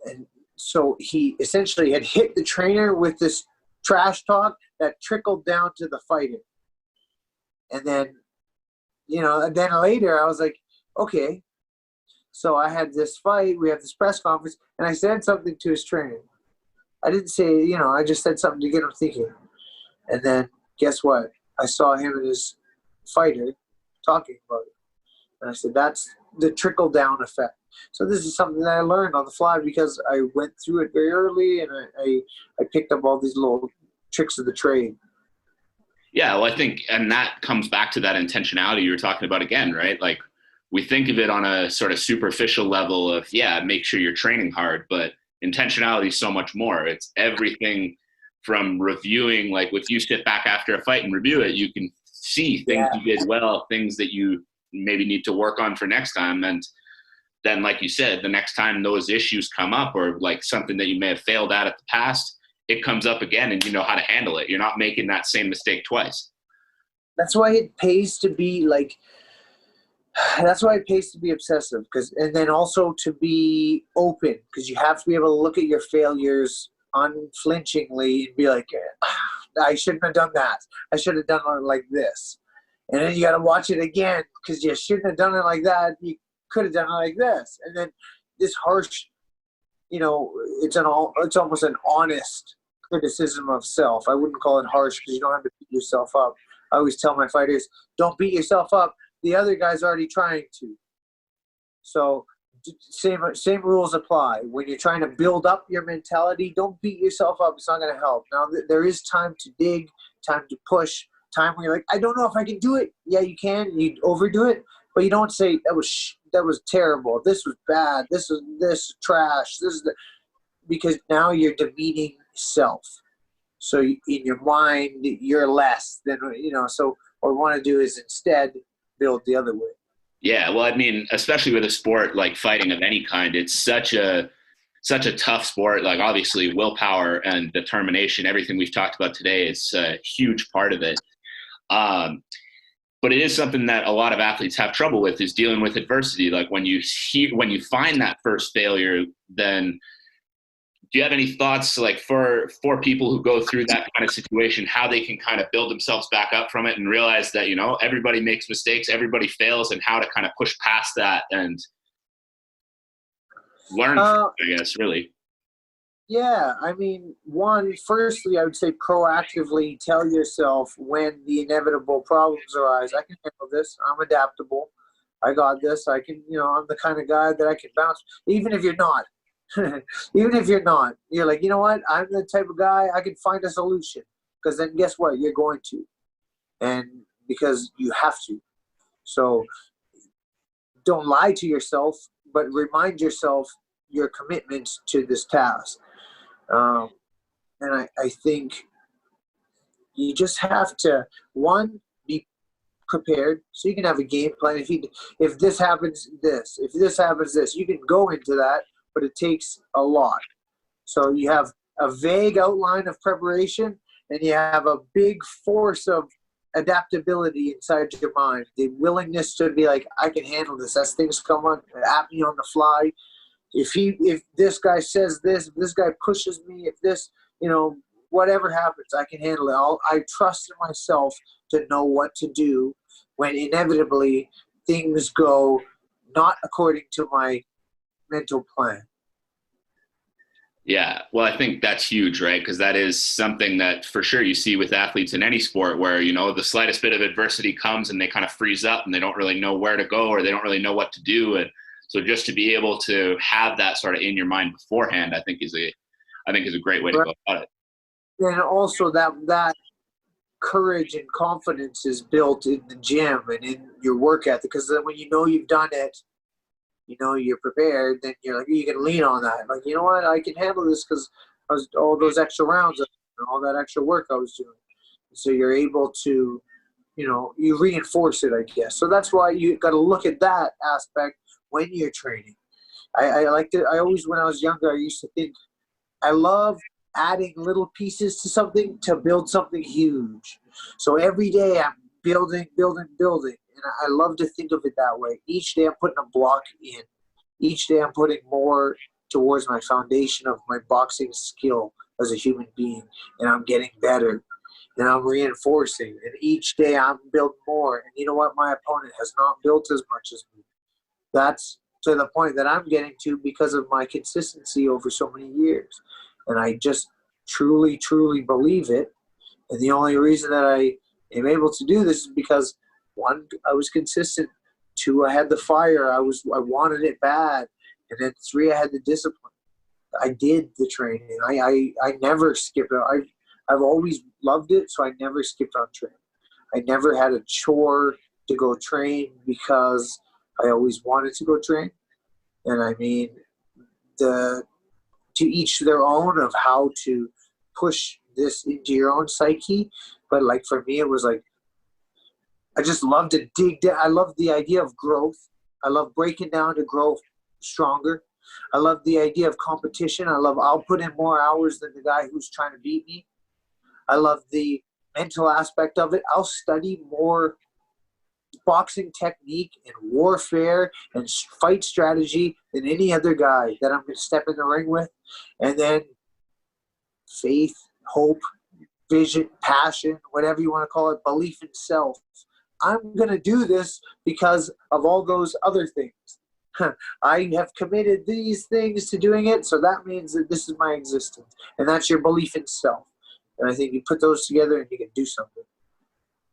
B: And so he essentially had hit the trainer with this trash talk that trickled down to the fighter. And then, and then later I was like, okay. So I had this fight, we have this press conference, and I said something to his trainer. I didn't say, I just said something to get him thinking. And then guess what? I saw him and his fighter talking about it. And I said, that's the trickle down effect. So this is something that I learned on the fly because I went through it very early, and I picked up all these little tricks of the trade.
A: Yeah, well, I think, and that comes back to that intentionality you were talking about again, right? Like, we think of it on a sort of superficial level of, make sure you're training hard, but intentionality is so much more. It's everything from reviewing, like if you sit back after a fight and review it, you can see things you did well, things that you maybe need to work on for next time. And then, like you said, the next time those issues come up, or like something that you may have failed at the past, it comes up again and you know how to handle it. You're not making that same mistake twice.
B: That's why it pays to be obsessive, and then also to be open, because you have to be able to look at your failures unflinchingly and be like, I shouldn't have done that. I should have done it like this. And then you got to watch it again because you shouldn't have done it like that. You could have done it like this. And then this harsh, it's almost an honest criticism of self. I wouldn't call it harsh because you don't have to beat yourself up. I always tell my fighters, don't beat yourself up. The other guy's already trying to. So same rules apply. When you're trying to build up your mentality, don't beat yourself up. It's not going to help. Now, there is time to dig, time to push, time where you're like, I don't know if I can do it. Yeah, you can. You overdo it, but you don't say that was terrible. This was bad. This is trash. Because now you're demeaning self. So in your mind, you're less than, so what we want to do is instead build the other way.
A: Yeah, well, I mean, especially with a sport like fighting of any kind, it's such a tough sport. Like, obviously, willpower and determination, everything we've talked about today is a huge part of it. But it is something that a lot of athletes have trouble with, is dealing with adversity. Like, when you find that first failure, then do you have any thoughts, like, for people who go through that kind of situation, how they can kind of build themselves back up from it and realize that, everybody makes mistakes, everybody fails, and how to kind of push past that and learn from it, I guess, really?
B: Yeah, I mean, firstly, I would say proactively tell yourself when the inevitable problems arise. I can handle this. I'm adaptable. I got this. I can, I'm the kind of guy that I can bounce, even if you're not. Even if you're not, you're like, you know what? I'm the type of guy, I can find a solution. Because then guess what? You're going to. And because you have to. So don't lie to yourself, but remind yourself your commitment to this task. And I think you just have to, be prepared so you can have a game plan. If this happens, this. If this happens, this. You can go into that, but it takes a lot. So you have a vague outline of preparation, and you have a big force of adaptability inside your mind, the willingness to be like, I can handle this as things come on at me on the fly. If this guy says this, if this guy pushes me, if this, whatever happens, I can handle it. I trust in myself to know what to do when inevitably things go not according to my mental plan.
A: Yeah, well, I think that's huge, right? Because that is something that for sure you see with athletes in any sport where, the slightest bit of adversity comes and they kind of freeze up and they don't really know where to go or they don't really know what to do. And so just to be able to have that sort of in your mind beforehand, I think is a great way to go about it.
B: And also that courage and confidence is built in the gym and in your work ethic, because then when you've done it, you're prepared, then you're like, you can lean on that. Like, you know what, I can handle this because I was all those extra rounds and all that extra work I was doing. So you're able to, you reinforce it, I guess. So that's why you got to look at that aspect when you're training. I always, when I was younger, I used to think, I love adding little pieces to something to build something huge. So every day I'm building. And I love to think of it that way. Each day I'm putting a block in. Each day I'm putting more towards my foundation of my boxing skill as a human being. And I'm getting better. And I'm reinforcing. And each day I'm building more. And you know what? My opponent has not built as much as me. That's to the point that I'm getting to because of my consistency over so many years. And I just truly, truly believe it. And the only reason that I am able to do this is because, one, I was consistent. Two, I had the fire. I wanted it bad. And then three, I had the discipline. I did the training. I never skipped it. I've always loved it, so I never skipped on training. I never had a chore to go train because I always wanted to go train. And I mean, to each their own of how to push this into your own psyche. But like for me, it was like, I just love to dig down. I love the idea of growth. I love breaking down to grow stronger. I love the idea of competition. I'll put in more hours than the guy who's trying to beat me. I love the mental aspect of it. I'll study more boxing technique and warfare and fight strategy than any other guy that I'm going to step in the ring with. And then faith, hope, vision, passion, whatever you want to call it, belief in self. I'm going to do this because of all those other things. I have committed these things to doing it, so that means that this is my existence. And that's your belief in self. And I think you put those together and you can do something.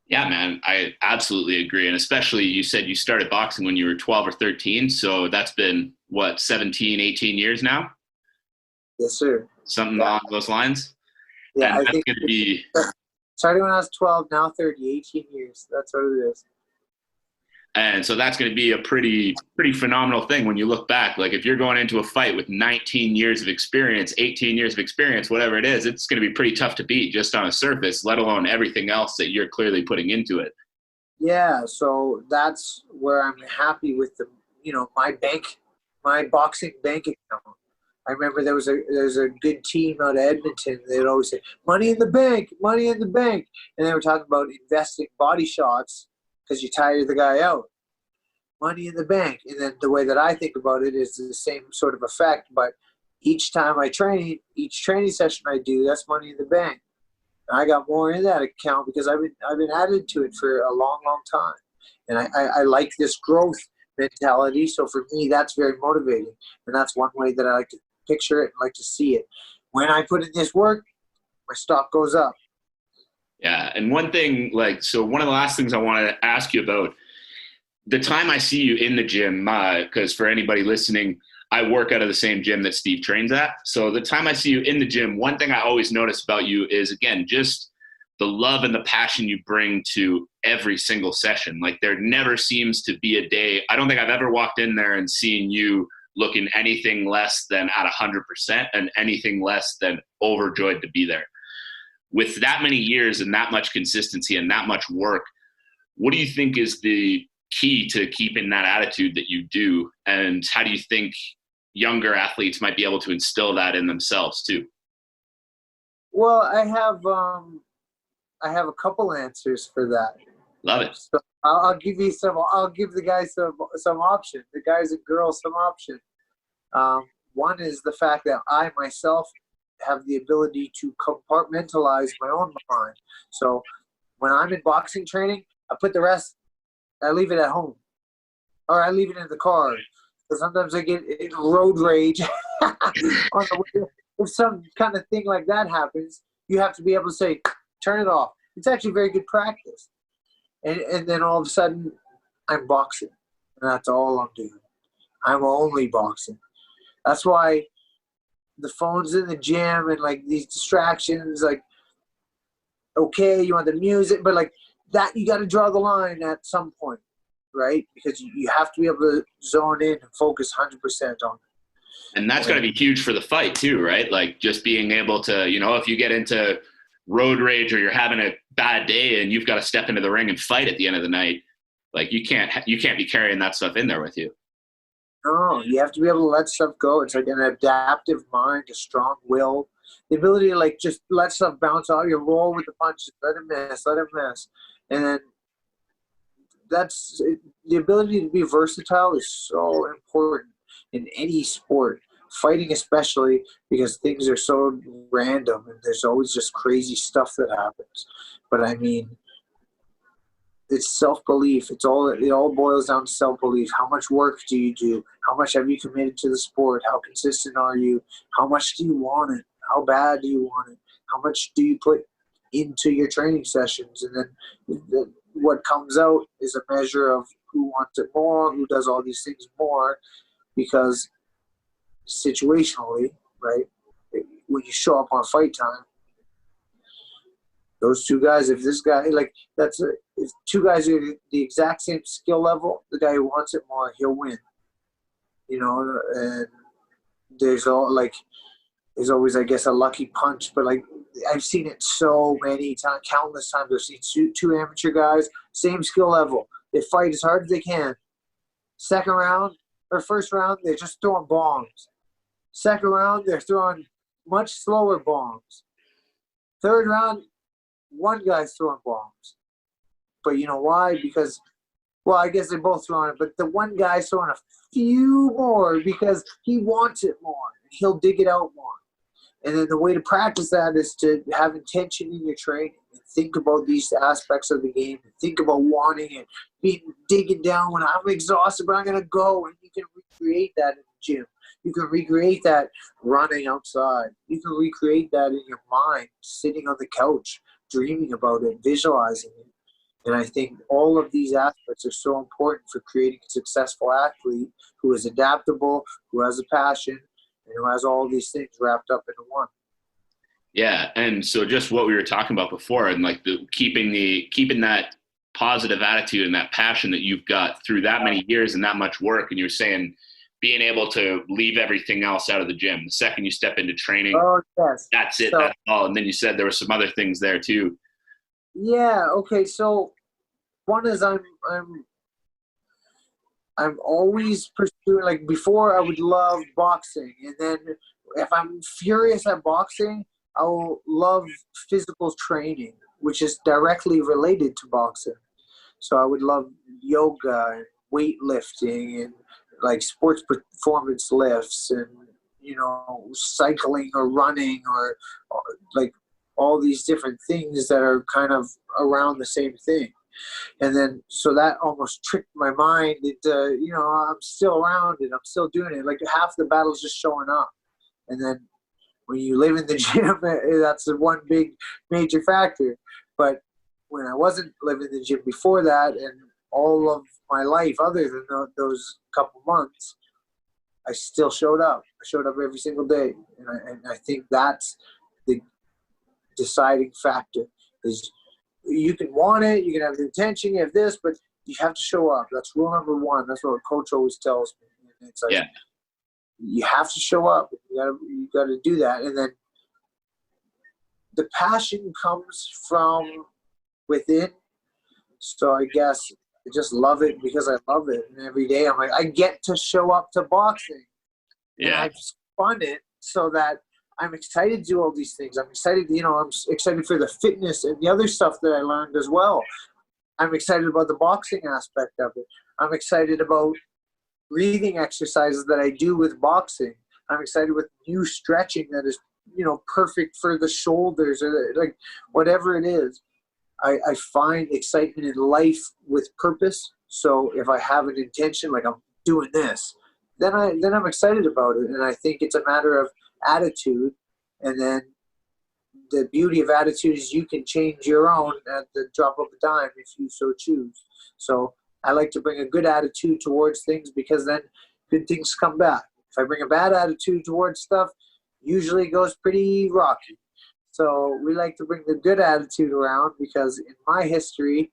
A: Yeah, man, I absolutely agree. And especially you said you started boxing when you were 12 or 13. So that's been, 17, 18 years now?
B: Yes, sir.
A: Something along those lines?
B: Yeah,
A: and
B: I
A: that's
B: think
A: going to be...
B: Started when I was 12, now 30, 18 years. That's what it is.
A: And so that's going to be a pretty phenomenal thing when you look back. Like if you're going into a fight with 19 years of experience, 18 years of experience, whatever it is, it's going to be pretty tough to beat just on a surface, let alone everything else that you're clearly putting into it.
B: Yeah, so that's where I'm happy with my boxing bank account. I remember there's a good team out of Edmonton. They'd always say, money in the bank. And they were talking about investing body shots because you tire the guy out. Money in the bank. And then the way that I think about it is the same sort of effect, but each time I train, each training session I do, that's money in the bank. And I got more in that account because I've been added to it for a long, long time. And I like this growth mentality. So for me, that's very motivating. And that's one way that I like to picture it and like to see it. When I put in this work, my stock goes up.
A: Yeah. And one thing, one of the last things I wanted to ask you about, the time I see you in the gym, because for anybody listening, I work out of the same gym that Steve trains at. So the time I see you in the gym, one thing I always notice about you is, again, just the love and the passion you bring to every single session. Like there never seems to be a day. I don't think I've ever walked in there and seen you looking anything less than at 100% and anything less than overjoyed to be there. With that many years and that much consistency and that much work, what do you think is the key to keeping that attitude that you do? And how do you think younger athletes might be able to instill that in themselves too?
B: Well, I have a couple answers for that.
A: Love it.
B: So I'll give you some. I'll give the guys some option. The guys and girls some option. One is the fact that I myself have the ability to compartmentalize my own mind. So when I'm in boxing training, I put the rest. I leave it at home, or I leave it in the car. So sometimes I get road rage on the way. If some kind of thing like that happens, you have to be able to say, turn it off. It's actually very good practice. And then all of a sudden, I'm boxing. And that's all I'm doing. I'm only boxing. That's why the phone's in the gym and, like, these distractions, like, okay, you want the music, but, like, that you got to draw the line at some point, right? Because you have to be able to zone in and focus 100% on it.
A: And that's got to be huge for the fight too, right? Like just being able to, if you get into road rage or you're having a bad day and you've got to step into the ring and fight at the end of the night, like you can't be carrying that stuff in there with you.
B: No, you have to be able to let stuff go. It's like an adaptive mind, a strong will, the ability to, like, just let stuff bounce off you, roll with the punches, let it miss. And then the ability to be versatile is so important in any sport, fighting especially, because things are so random and there's always just crazy stuff that happens. But I mean, it's self-belief. It all boils down to self-belief. How much work do you do? How much have you committed to the sport? How consistent are you? How much do you want it? How bad do you want it? How much do you put into your training sessions? And then what comes out is a measure of who wants it more, who does all these things more, because situationally, right, when you show up on fight time, those two guys, if this guy, like, if two guys are the exact same skill level, the guy who wants it more, he'll win. And there's always, I guess, a lucky punch, but, like, I've seen it so many times, countless times. I've seen two amateur guys, same skill level. They fight as hard as they can. Second round or first round, they're just throwing bombs. Second round, they're throwing much slower bombs. Third round, one guy's throwing bombs. But you know why? Because, well, I guess they're both throwing it, but the one guy's throwing a few more because he wants it more. He'll dig it out more. And then the way to practice that is to have intention in your training and think about these aspects of the game and think about wanting it, digging down when I'm exhausted, but I'm going to go. And you can recreate that in the gym. You can recreate that running outside. You can recreate that in your mind, sitting on the couch, dreaming about it, visualizing it. And I think all of these aspects are so important for creating a successful athlete who is adaptable, who has a passion, and who has all these things wrapped up into one.
A: Yeah, and so just what we were talking about before, and like keeping that positive attitude and that passion that you've got through that many years and that much work, and you're saying being able to leave everything else out of the gym. The second you step into training,
B: yes.
A: That's it, that's all. And then you said there were some other things there too.
B: Yeah, okay, so one is I'm always pursuing, like, before I would love boxing, and then if I'm furious at boxing, I will love physical training, which is directly related to boxing. So I would love yoga and weightlifting and, like, sports performance lifts and, cycling or running or like all these different things that are kind of around the same thing. And then, so that almost tricked my mind into, I'm still around it. I'm still doing it. Like, half the battle's just showing up. And then when you live in the gym, that's the one big major factor. But when I wasn't living in the gym before that, and all of my life, other than those couple months, I still showed up. I showed up every single day. And I think that's the deciding factor is, you can want it, you can have the intention, you have this, but you have to show up. That's rule number one. That's what a coach always tells me. And it's like, you have to show up. You got to do that. And then the passion comes from within. So I guess I just love it because I love it. And every day I'm like, I get to show up to boxing.
A: Yeah.
B: And I spun it so that I'm excited to do all these things. I'm excited, I'm excited for the fitness and the other stuff that I learned as well. I'm excited about the boxing aspect of it. I'm excited about breathing exercises that I do with boxing. I'm excited with new stretching that is, perfect for the shoulders or like whatever it is. I find excitement in life with purpose. So if I have an intention, like I'm doing this, then I'm excited about it. And I think it's a matter of attitude. And then the beauty of attitude is you can change your own at the drop of a dime if you so choose. So I like to bring a good attitude towards things because then good things come back. If I bring a bad attitude towards stuff, usually it goes pretty rocky. So we like to bring the good attitude around because in my history,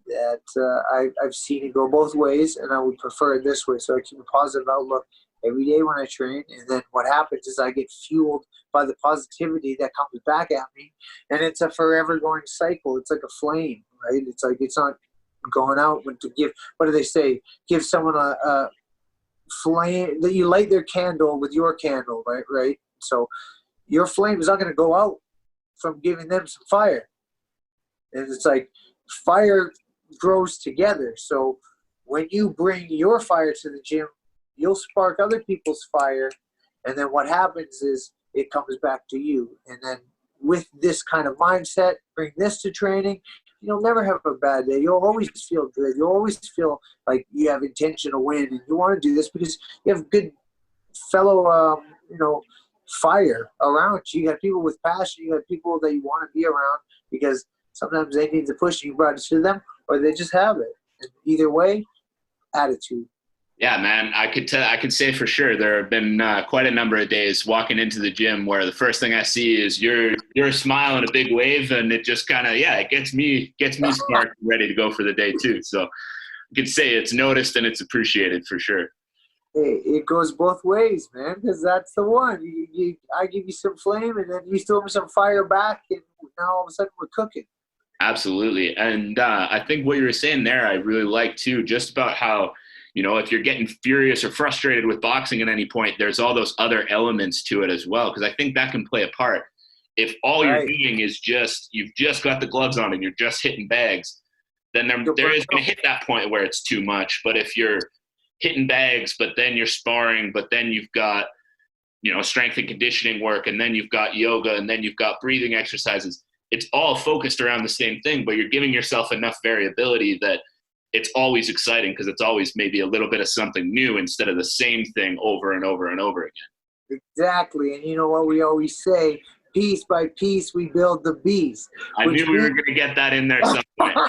B: that I've seen it go both ways, and I would prefer it this way. So I keep a positive outlook every day when I train, and then what happens is I get fueled by the positivity that comes back at me, and it's a forever going cycle. It's like a flame, right? It's like it's not going out. When to give, what do they say? Give someone a flame, that you light their candle with your candle, right? So your flame is not going to go out from giving them some fire. And it's like fire grows together. So when you bring your fire to the gym, you'll spark other people's fire. And then what happens is it comes back to you. And then with this kind of mindset, bring this to training, you'll never have a bad day. You'll always feel good. You'll always feel like you have intention to win. And you want to do this because you have good fellow, fire around you. You got people with passion. You got people that you want to be around because sometimes they need the push. You brought it to them, or they just have it. And either way, attitude.
A: Yeah, man, I could say for sure there have been quite a number of days walking into the gym where the first thing I see is your smile and a big wave, and it just kind of it gets me sparked and ready to go for the day too. So I could say it's noticed and it's appreciated for sure.
B: Hey, it goes both ways, man, because that's the one. I give you some flame, and then you throw me some fire back, and now all of a sudden we're cooking.
A: Absolutely, and I think what you were saying there, I really like too, just about how, if you're getting furious or frustrated with boxing at any point, there's all those other elements to it as well, because I think that can play a part. If all you're doing is you've just got the gloves on and you're just hitting bags, then there is going to hit that point where it's too much. But if you're hitting bags, but then you're sparring, but then you've got, strength and conditioning work, and then you've got yoga, and then you've got breathing exercises, it's all focused around the same thing, but you're giving yourself enough variability that it's always exciting because it's always maybe a little bit of something new instead of the same thing over and over and over again.
B: Exactly. And you know what we always say, piece by piece, we build the beast.
A: I knew we were going to get that in there somewhere.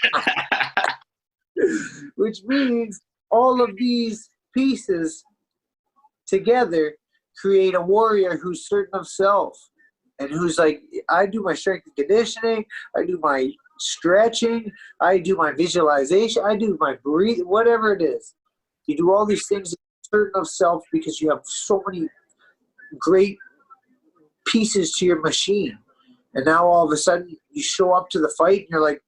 B: Which means all of these pieces together create a warrior who's certain of self and who's like, I do my strength and conditioning, I do my stretching, I do my visualization, I do my breathing, whatever it is. You do all these things certain of self because you have so many great pieces to your machine. And now all of a sudden you show up to the fight and you're like,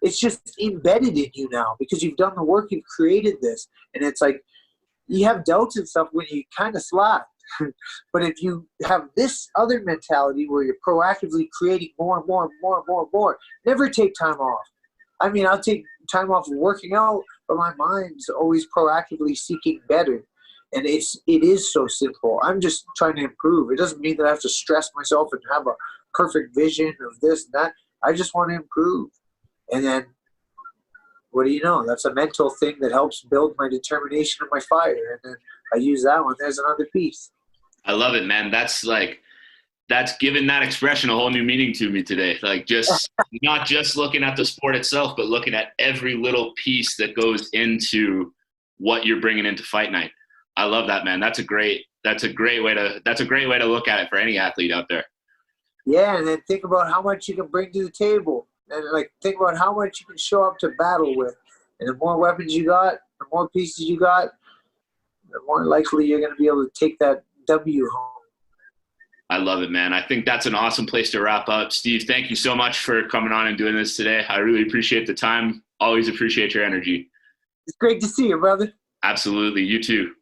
B: it's just embedded in you now because you've done the work, you've created this. And it's like, you have doubts and stuff when you kind of slack. But if you have this other mentality where you're proactively creating more and more and more and more and more, never take time off. I mean, I'll take time off working out, but my mind's always proactively seeking better. And it is so simple. I'm just trying to improve. It doesn't mean that I have to stress myself and have a perfect vision of this and that. I just want to improve. And then, what do you know? That's a mental thing that helps build my determination and my fire. And then I use that one. There's another piece.
A: I love it, man. That's given that expression a whole new meaning to me today. Like just not just looking at the sport itself, but looking at every little piece that goes into what you're bringing into fight night. I love that, man. That's a great way to look at it for any athlete out there.
B: Yeah, and then think about how much you can bring to the table, and like think about how much you can show up to battle with. And the more weapons you got, the more pieces you got, the more likely you're going to be able to take that W home.
A: I love it, man. I think that's an awesome place to wrap up. Steve, thank you so much for coming on and doing this today. I really appreciate the time. Always appreciate your energy.
B: It's great to see you, brother.
A: Absolutely. You too.